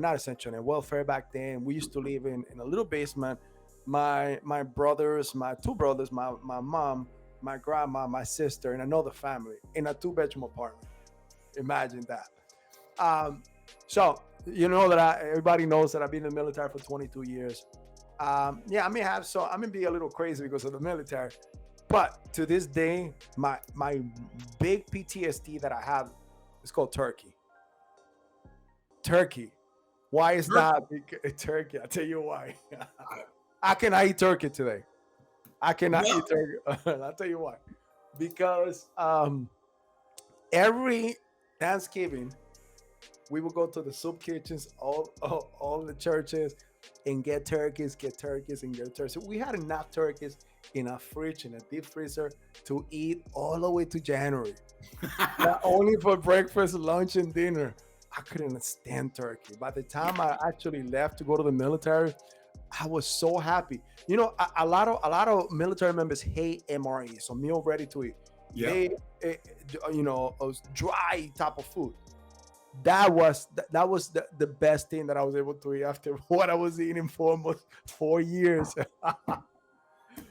not a section, in welfare back then. We used to live in a little basement. My brothers, my two brothers, my mom, my grandma, my sister, and another family in a 2-bedroom apartment. Imagine that. So everybody knows that I've been in the military for 22 years. I may be a little crazy because of the military. But to this day, my big PTSD that I have is called Turkey. Turkey Why is that? Because turkey. I'll tell you why. I cannot eat turkey today. I cannot eat turkey. I'll tell you why. Because every Thanksgiving, we would go to the soup kitchens, all the churches, and get turkeys, and get turkeys. We had enough turkeys in a fridge, in a deep freezer, to eat all the way to January. Not only for breakfast, lunch, and dinner. I couldn't stand turkey. By the time I actually left to go to the military, I was so happy. You know, a lot of military members hate MRE, so meal ready to eat. Yeah. They, a dry type of food. That was the best thing that I was able to eat after what I was eating for almost 4 years.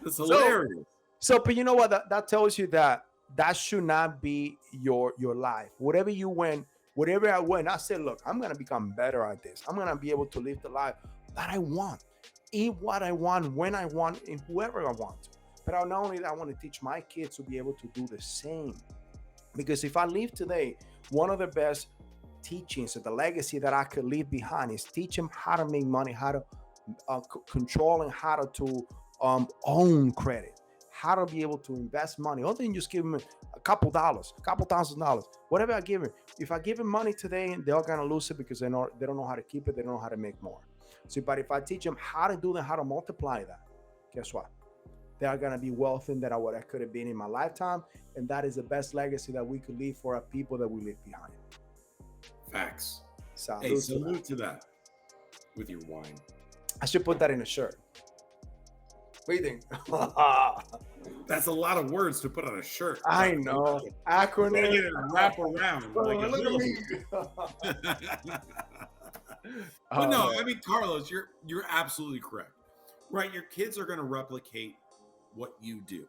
That's hilarious. But you know what? That tells you that should not be your life. Whatever I went, I said, look, I'm gonna become better at this. I'm gonna be able to live the life that I want, eat what I want, when I want, and whoever I want. But not only that, I want to teach my kids to be able to do the same. Because if I leave today, one of the best teachings of the legacy that I could leave behind is teach them how to make money, how to control, and how to own credit, how to be able to invest money. Other than just give them a couple $1,000s, whatever I give them. If I give them money today, they're gonna lose it because they don't know how to keep it. They don't know how to make more. But if I teach them how to do that, how to multiply that, guess what? They are gonna be wealthy than what I could have been in my lifetime, and that is the best legacy that we could leave for our people that we leave behind. Facts. Salute to that with your wine. I should put that in a shirt. What do you think? That's a lot of words to put on a shirt. I know. Acronym. Wrap around. Look at me. But no, I mean, Carlos, you're absolutely correct. Right? Your kids are going to replicate what you do.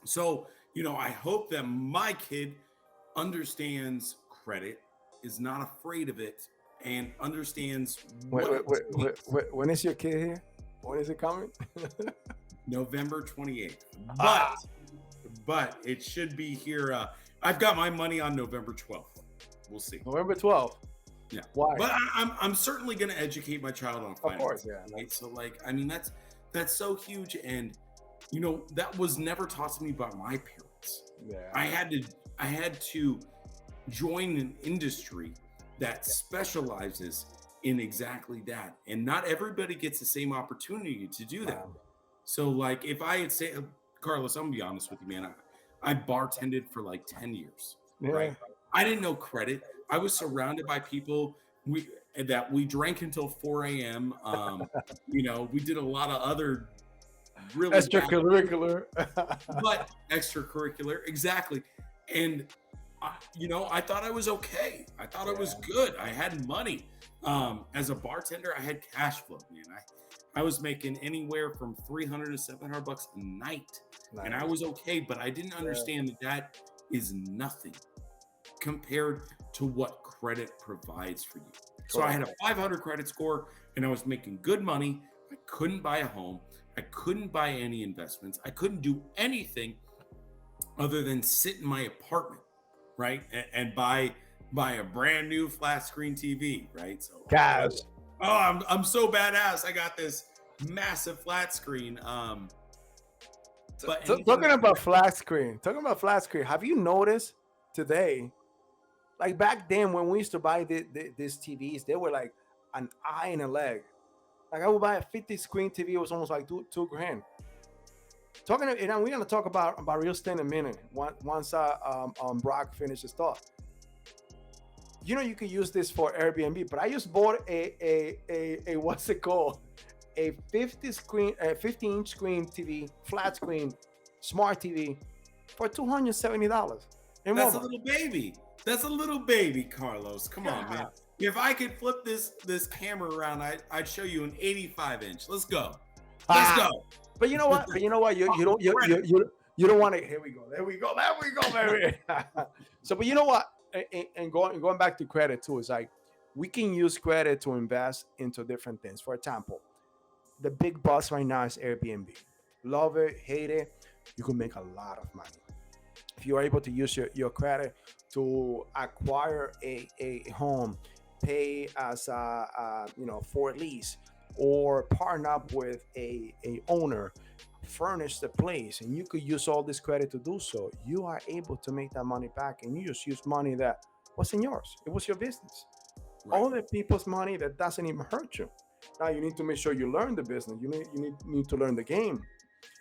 So, I hope that my kid understands credit, is not afraid of it, and understands when is your kid here? When is it coming? November 28th. But it should be here. I've got my money on November 12th. We'll see. November 12th. Yeah. Why? But I'm certainly going to educate my child on finance. Of course, yeah. Right? So that's so huge, and that was never taught to me by my parents. Yeah. I had to join an industry that specializes in exactly that, and not everybody gets the same opportunity to do that. So if I had said, Carlos, I'm gonna be honest with you, man, I bartended for 10 years. Right? I didn't know credit. I was surrounded by people we drank until 4 a.m. We did a lot of other really extracurricular. But extracurricular, exactly. And I thought I was okay. I thought I was good. I had money. As a bartender, I had cash flow, man. I was making anywhere from $300 to $700 a night, and I was okay. But I didn't understand that is nothing compared to what credit provides for you. So I had a 500 credit score, and I was making good money. I couldn't buy a home. I couldn't buy any investments. I couldn't do anything other than sit in my apartment, right, and buy a brand new flat screen TV, right? So, gosh, I'm so badass. I got this massive flat screen. But talking about flat screen, have you noticed today? Back then when we used to buy these TVs, they were like an eye and a leg. I would buy a 50 screen TV. It was almost like $2 grand. And we're gonna talk about real estate in a minute. Once Brock finishes thought. You can use this for Airbnb, but I just bought a what's it called? A 50-inch screen TV, flat screen, smart TV for $270. That's a little baby. That's a little baby, Carlos. Come on, man. If I could flip this camera around, I'd show you an 85-inch. Let's go. Let's go. But you know what? You don't want to. Here we go. There we go, baby. But you know what? And going back to credit too, is we can use credit to invest into different things. For example, the big buzz right now is Airbnb. Love it, hate it. You can make a lot of money if you are able to use your credit to acquire a home pay as for lease, or partner up with a owner, furnish the place, and you could use all this credit to do so. You are able to make that money back, and you just use money that wasn't yours. It was your business. Right. All the people's money that doesn't even hurt you. Now you need to make sure you learn the business. You need to learn the game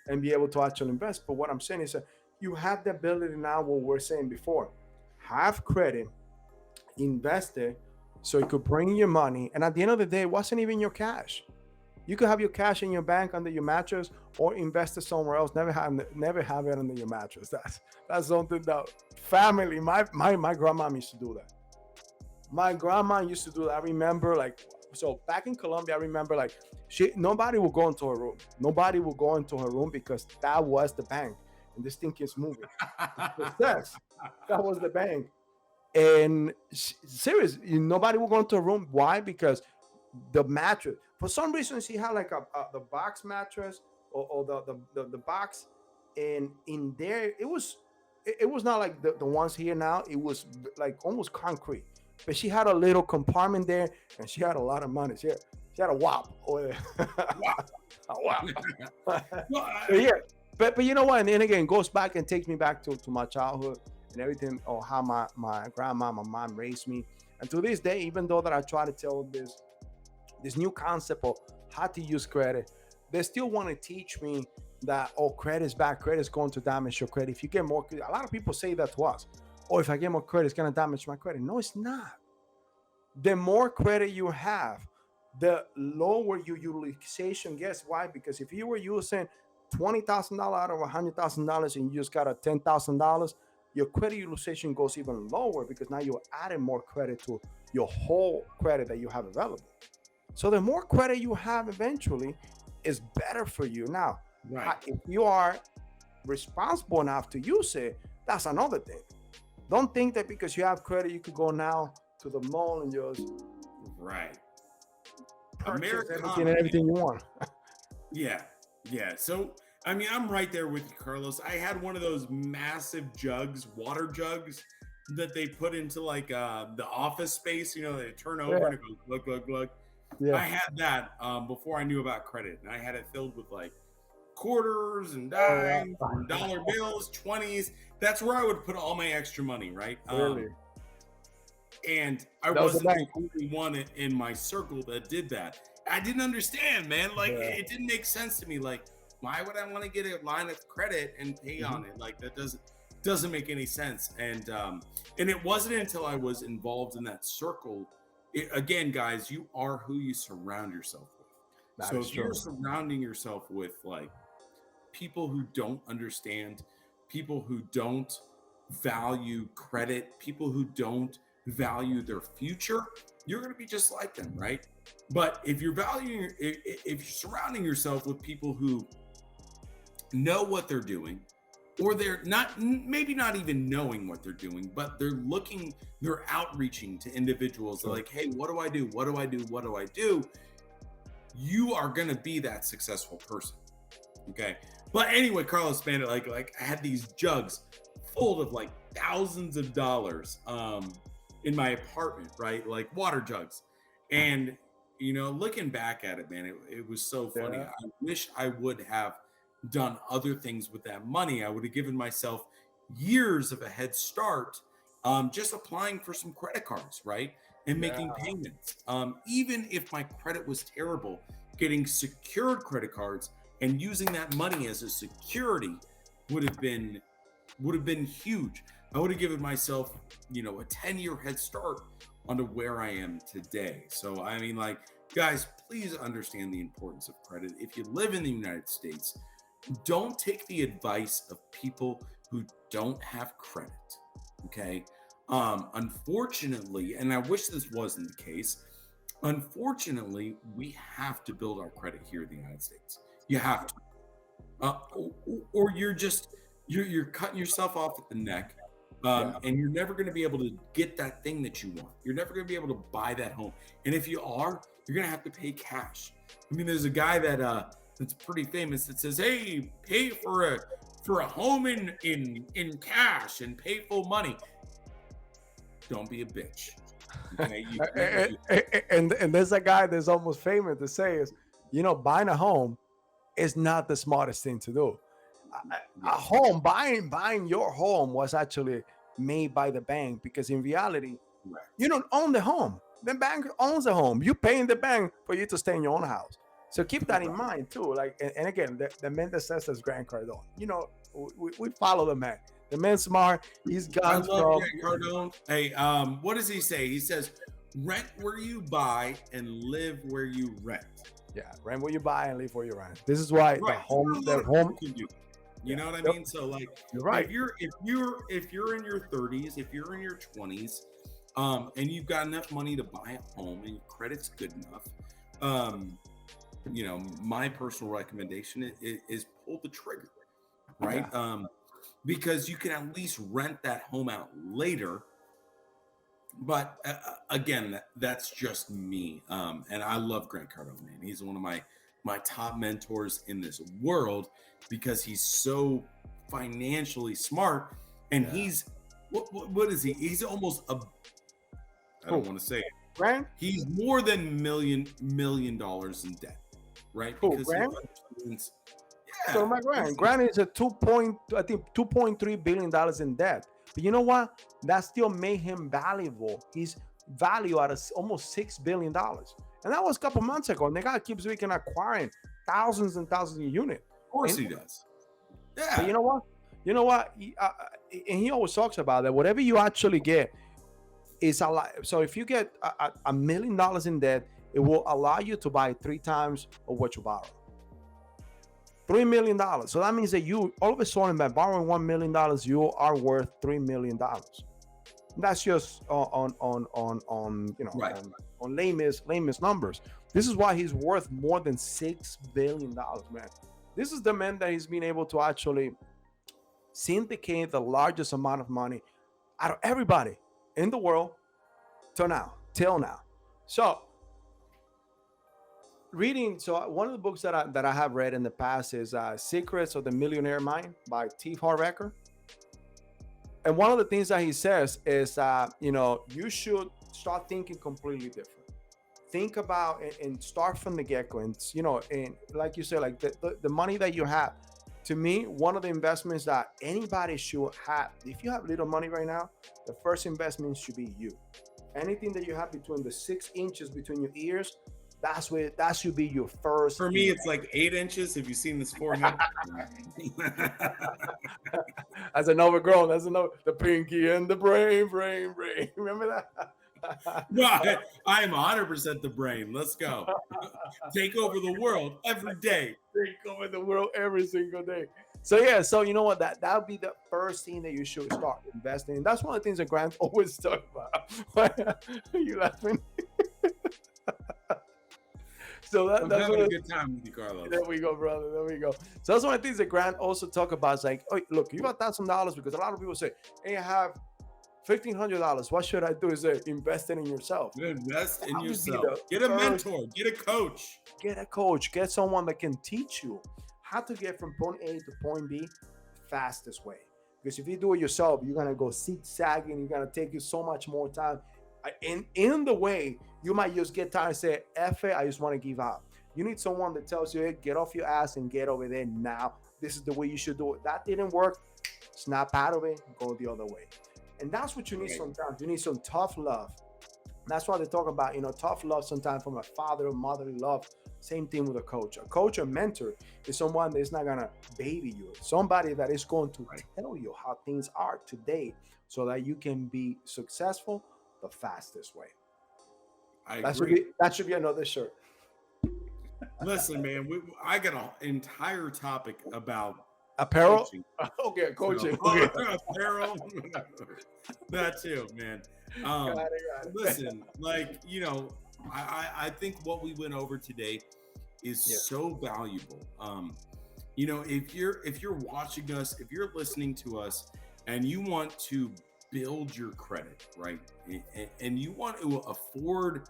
and be able to actually invest. But what I'm saying is that you have the ability now, what we're saying before, have credit, invest it, so it could bring you money. And at the end of the day, it wasn't even your cash. You could have your cash in your bank under your mattress, or invest it somewhere else. Never have it under your mattress. That's something that family, my grandma used to do that. My grandma used to do that. I remember, so back in Colombia, I remember nobody would go into her room. Nobody would go into her room because that was the bank. And this thing is moving. Yes, that was the bank. And serious, nobody would go into a room. Why? Because the mattress, for some reason, she had the box mattress, or the box, and in there it was not like the ones here now. It was like almost concrete, but she had a little compartment there, and she had a lot of money. She had a wop. A wop. So, yeah. But you know what? And then again, it goes back and takes me back to my childhood and everything, or how my grandma, my mom raised me. And to this day, even though that I try to tell this new concept of how to use credit, they still want to teach me that, credit is bad. Credit is going to damage your credit. If you get more, a lot of people say that to us. If I get more credit, it's going to damage my credit. No, it's not. The more credit you have, the lower your utilization gets. Why? Because if you were using $20,000 out of $100,000 and you just got a $10,000, your credit utilization goes even lower, because now you're adding more credit to your whole credit that you have available. So the more credit you have eventually is better for you. Now, right, if you are responsible enough to use it, that's another thing. Don't think that because you have credit, you could go now to the mall and just purchase everything you want. Yeah. So, I mean, I'm right there with you, Carlos. I had one of those massive jugs, water jugs, that they put into the office space. They turn over and it goes glug, glug, glug. Yeah. I had that before I knew about credit, and I had it filled with quarters and dimes, and dollar bills, 20s. That's where I would put all my extra money, right? Really? And I wasn't the only one in my circle that did that. I didn't understand, man. It didn't make sense to me. Why would I want to get a line of credit and pay on it? That doesn't make any sense. And it wasn't until I was involved in that circle. Again, guys, you are who you surround yourself with. So if you're surrounding yourself with people who don't understand, people who don't value credit, people who don't value their future, you're going to be just like them, right? But if you're surrounding yourself with people who know what they're doing, or they're maybe not even knowing what they're doing, but they're outreaching to individuals. They're like, hey, what do I do? What do I do? What do I do? You are going to be that successful person. Okay. But anyway, Carlos, man, I had these jugs full of thousands of dollars in my apartment, right? Water jugs. And, looking back at it, man, it was so funny. Yeah. I wish I would have done other things with that money. I would have given myself years of a head start, just applying for some credit cards, right? And making payments. Even if my credit was terrible, getting secured credit cards and using that money as a security would have been huge. I would have given myself, a 10-year head start onto where I am today. So, I mean, guys, please understand the importance of credit. If you live in the United States, don't take the advice of people who don't have credit. Okay. Unfortunately, and I wish this wasn't the case, unfortunately, we have to build our credit here in the United States. You have to, or you're cutting yourself off at the neck, and you're never going to be able to get that thing that you want. You're never going to be able to buy that home. And if you are, you're going to have to pay cash. I mean, there's a guy that's pretty famous that says, hey, pay for a home in cash and pay full money. Don't be a bitch. Okay, And there's a guy that's almost famous to say is, buying a home is not the smartest thing to do. A home, buying your home was actually made by the bank, because in reality, correct. you don't own the home. The bank owns the home. You pay in the bank for you to stay in your own house. So keep that in mind too. Like, and again, the man that says that's Grant Cardone. We follow the man. The man's smart. He's I gone love from. Grant Cardone. Hey, what does he say? He says, "Rent where you buy and live where you rent." Yeah, rent where you buy and live where you rent. This is why Right. the home Can do. You know what I Yep. mean? So like, You're right. if you're in your 30s, if you're in your 20s, and you've got enough money to buy a home and your credit's good enough, my personal recommendation is pull the trigger, right? Yeah. Because you can at least rent that home out later. But again, that's just me. And I love Grant Cardone, man. He's one of my top mentors in this world, because he's so financially smart, and he's what is he? He's almost I don't want to say it. Grant? He's more than $million in debt, right? Who, Because Grant? yeah. So my Grant is a 2.3 billion dollars in debt. But you know what? That still made him valuable. He's valued at almost $6 billion. And that was a couple months ago. And the guy keeps acquiring thousands and thousands of units. Of course he does. Yeah. But you know what? And he always talks about that. Whatever you actually get is a lot. So if you get $1 million in debt, it will allow you to buy 3 times of what you borrow. $3 million. So that means that you all of a sudden, by borrowing $1 million, you are worth $3 million. That's just on Right. on lamest numbers. This is why he's worth more than $6 billion, man. This is the man that he's been able to actually syndicate the largest amount of money out of everybody in the world till now. So one of the books that I have read in the past is Secrets of the Millionaire Mind by T. Harv Eker. And one of the things that he says is you should start thinking completely different. Think about and start from the get-go. And and like you said, like the money that you have, to me, one of the investments that anybody should have, if you have little money right now, the first investment should be you. Anything that you have between the 6 inches between your ears, that should be your first. For me, it's like 8 inches. Have you seen this forehead? As an overgrown, the pinky and the brain. Remember that? No, I am 100% the brain. Let's go. Take over the world every day. Take over the world every single day. So yeah, so you know what? That would be the first thing that you should start investing in. That's one of the things that Grant always talks about. Are you laughing? So I'm that's having a good time with you, Carlos. There we go, brother. There we go. So that's one of the things that Grant also talk about. Is like, oh, look, you got $1,000, because a lot of people say, hey, I have $1,500. What should I do? Is invest it in yourself. Invest in yourself. Get a mentor. Get a coach. Get a coach. Get someone that can teach you how to get from point A to point B fastest way. Because if you do it yourself, you're gonna go zigzagging. You're gonna take you so much more time. In the way, you might just get tired and say, F it, I just want to give up. You need someone that tells you, hey, get off your ass and get over there now. This is the way you should do it. That didn't work. Snap out of it, go the other way. And that's what you need sometimes. You need some tough love. That's why they talk about, tough love sometimes from a father or motherly love. Same thing with a coach. A coach or mentor is someone that's not going to baby you. Somebody that is going to tell you how things are today so that you can be successful the fastest way. That should be another shirt. Listen, man, I got an entire topic about apparel. Coaching. Okay, coaching. Apparel. That too, man. Got it. Listen, I think what we went over today is so valuable. If you're watching us, if you're listening to us, and you want to build your credit, right, and you want to afford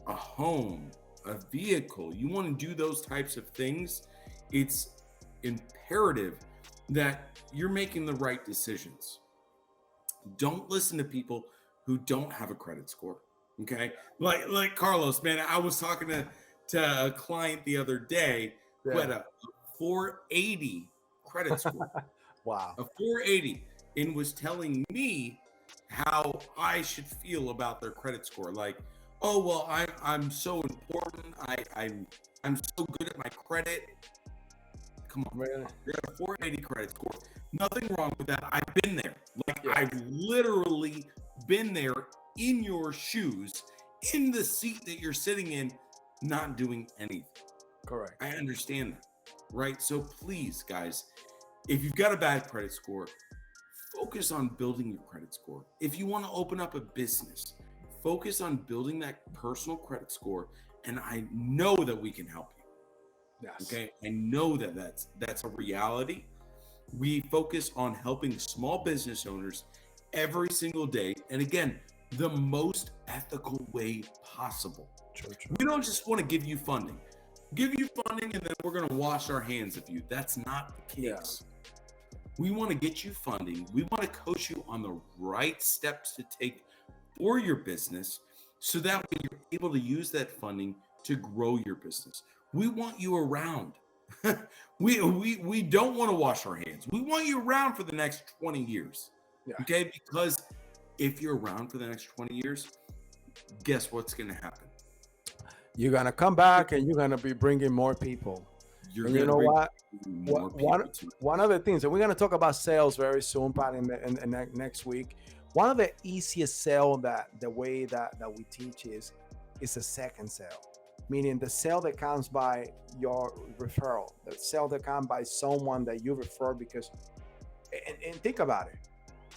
a home, a vehicle, you want to do those types of things, it's imperative that you're making the right decisions. Don't listen to people who don't have a credit score. Okay, like Carlos, man. I was talking to a client the other day who had a 480 credit score. Wow. A 480, and was telling me how I should feel about their credit score. Like, oh well, I'm so important. I'm so good at my credit. Come on, Really? you're at a 480 credit score. Nothing wrong with that. I've been there. Like, I've literally been there in your shoes, in the seat that you're sitting in, not doing anything. Correct. I understand that, right? So please, guys, if you've got a bad credit score, focus on building your credit score. If you want to open up a business, focus on building that personal credit score. And I know that we can help you. Yes. Okay. I know that that's a reality. We focus on helping small business owners every single day. And again, the most ethical way possible. True. We don't just want to give you funding. Give you funding and then we're going to wash our hands of you. That's not the case. We want to get you funding. We want to coach you on the right steps to take for your business so that way you're able to use that funding to grow your business. We want you around. we don't want to wash our hands. We want you around for the next 20 years. Yeah. Okay? Because if you're around for the next 20 years, guess what's going to happen? You're going to come back and you're going to be bringing more people. You're And you know what? One One of the things, and we're going to talk about sales very soon, probably in next week. One of the easiest sale the way that we teach is a second sale, meaning the sale that comes by your referral, the sale that comes by someone that you refer because, and think about it.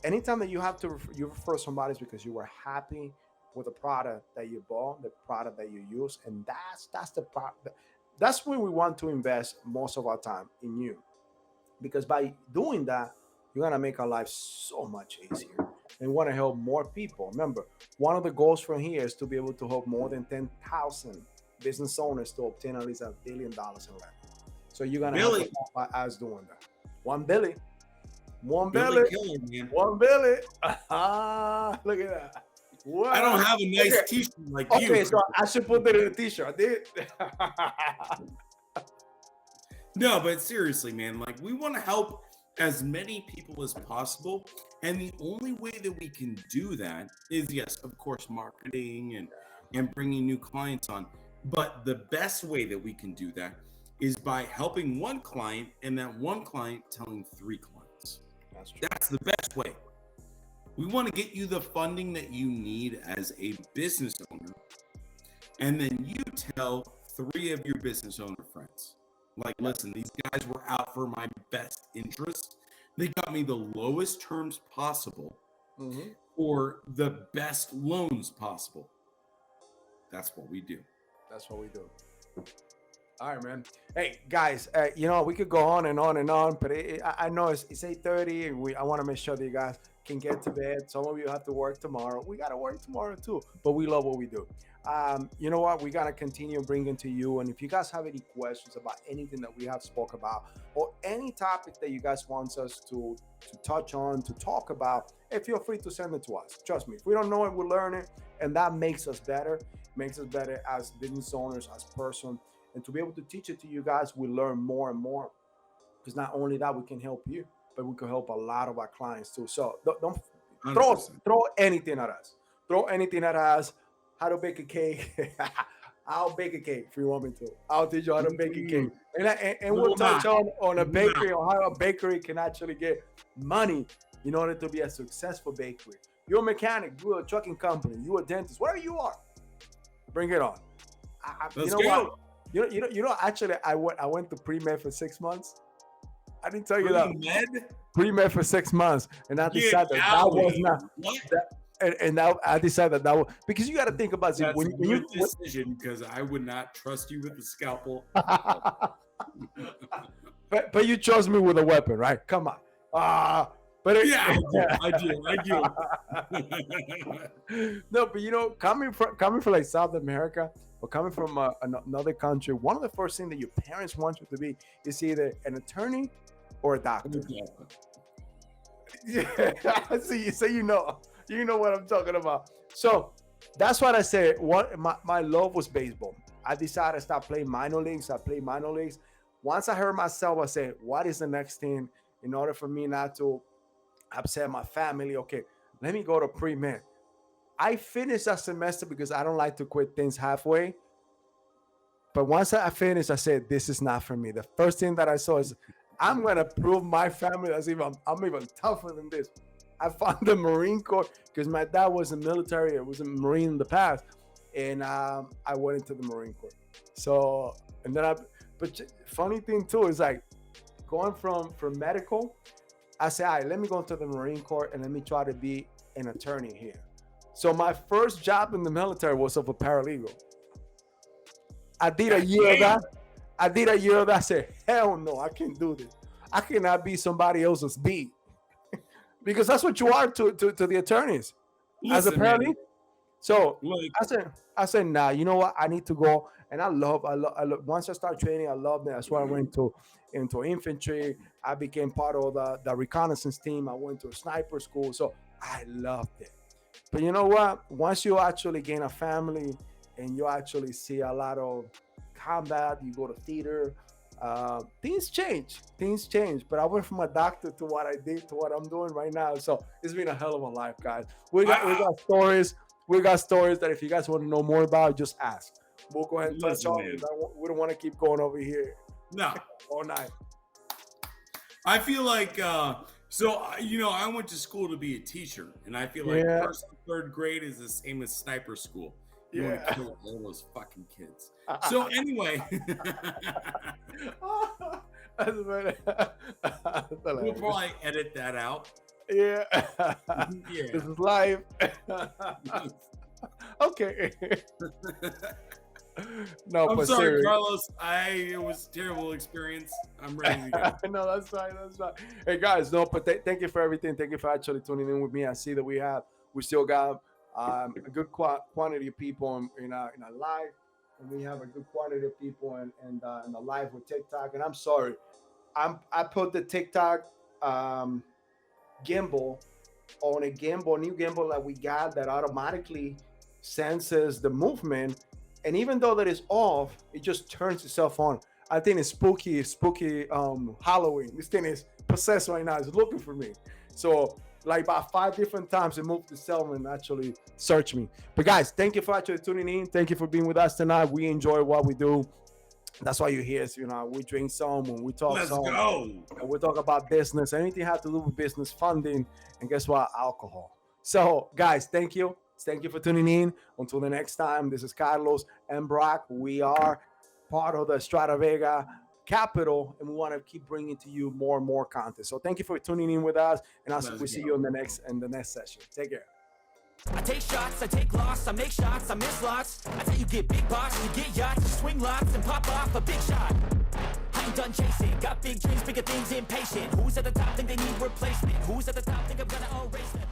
Anytime that you have to you refer somebody is because you were happy with the product that you bought, the product that you use, and that's the product. That's when we want to invest most of our time in you, because by doing that, you're gonna make our life so much easier. And we want to help more people. Remember, one of the goals from here is to be able to help more than 10,000 business owners to obtain at least $1 billion in revenue. So you're gonna help us doing that. $1 billion. $1 billion. $1 billion. Look at that. Wow. I don't have a nice t-shirt like you. Okay, so I should put that in a t-shirt. I did. No, but seriously, man, like, we want to help as many people as possible. And the only way that we can do that is, yes, of course, marketing and bringing new clients on. But the best way that we can do that is by helping one client and that one client telling 3 clients. That's the best way. We want to get you the funding that you need as a business owner. And then you tell 3 of your business owner friends. Like, listen, these guys were out for my best interest. They got me the lowest terms possible for the best loans possible. That's what we do. That's what we do. All right, man. Hey, guys, we could go on and on and on, but I know it's 8:30, and I want to make sure that you guys can get to bed. Some of you have to work tomorrow. We got to work tomorrow too, but we love what we do. You know what? We got to continue bringing to you. And if you guys have any questions about anything that we have spoke about or any topic that you guys want us to touch on, to talk about, feel free to send it to us. Trust me, if we don't know it, we'll learn it. And that makes us better, as business owners, as person. And to be able to teach it to you guys, we learn more and more. Because not only that, we can help you, but we can help a lot of our clients too. So don't throw anything at us. Throw anything at us. How to bake a cake. I'll bake a cake if you want me to. I'll teach you how to bake a cake. And we'll touch on a bakery, on how a bakery can actually get money in order to be a successful bakery. You're a mechanic, you're a trucking company, you're a dentist, whatever you are, bring it on. Let's you know go. what? You know, actually, I went to pre-med for 6 months. I didn't tell you that. Pre-med for 6 months, and I decided that was not. And now I decided that was because you got to think about it. That's a good decision, because I would not trust you with the scalpel. but you trust me with a weapon, right? Come on. I do. No, but coming from like South America or coming from another country, one of the first things that your parents want you to be is either an attorney or a doctor. Yeah, so you know. You know what I'm talking about. So that's what I said. What my love was baseball. I decided to stop playing minor leagues. I played minor leagues. Once I heard myself, I said, what is the next thing in order for me not to upset my family? Okay, let me go to pre-med. I finished that semester because I don't like to quit things halfway. But once I finished, I said, this is not for me. The first thing that I saw is, I'm going to prove my family that I'm even tougher than this. I found the Marine Corps because my dad was in the military. I was a Marine in the past. And I went into the Marine Corps. So, and then but funny thing too is like going from medical, I said, all right, let me go into the Marine Corps and let me try to be an attorney here. So my first job in the military was of a paralegal. I did a year of that. I said, hell no, I can't do this. I cannot be somebody else's beat. Because that's what you are to the attorneys. Listen, as a paralegal. Man. So I said, nah, you know what? I need to go. And I love, once I start training, I love that. That's why I went into infantry. I became part of the reconnaissance team. I went to a sniper school. So I loved it. But you know what? Once you actually gain a family and you actually see a lot of combat, you go to theater, things change. But I went from a doctor to what I did to what I'm doing right now. So it's been a hell of a life, guys. We got stories. We got stories that if you guys want to know more about, just ask. We'll go ahead and touch on it. We don't want to keep going over here. No. All night. I feel like, I went to school to be a teacher. And I feel like first and third grade is the same as sniper school. You want to kill all those fucking kids. So anyway. We'll probably edit that out. Yeah. This is live. Okay. No, I'm sorry, serious. Carlos. It was a terrible experience. I'm ready to go. No, that's fine. Hey guys, thank you for everything. Thank you for actually tuning in with me. I see that we still got a good quantity of people in our live, and we have a good quantity of people in the live with TikTok. And I'm sorry, I put the TikTok gimbal on a new gimbal that we got that automatically senses the movement, and even though that is off, it just turns itself on. I think it's spooky Halloween. This thing is possessed right now. It's looking for me. So like about 5 different times it moved itself and actually searched me. But guys, thank you for actually tuning in. Thank you for being with us tonight. We enjoy what we do. That's why you're here. So, we drink some when we talk. Let's go. And we talk about business. Anything have to do with business, funding, and guess what? Alcohol. So, guys, thank you. Thank you for tuning in. Until the next time, this is Carlos and Brock. We are part of the Estrada Vega capital, and we want to keep bringing to you more and more content. So, thank you for tuning in with us, and we'll see you in the next session. Take care. I take shots, I take loss, I make shots, I miss lots. I tell you get big box, you get yachts, you swing lots and pop off a big shot. I ain't done chasing, got big dreams, bigger things, impatient. Who's at the top think they need replacement? Who's at the top think I'm gonna erase them?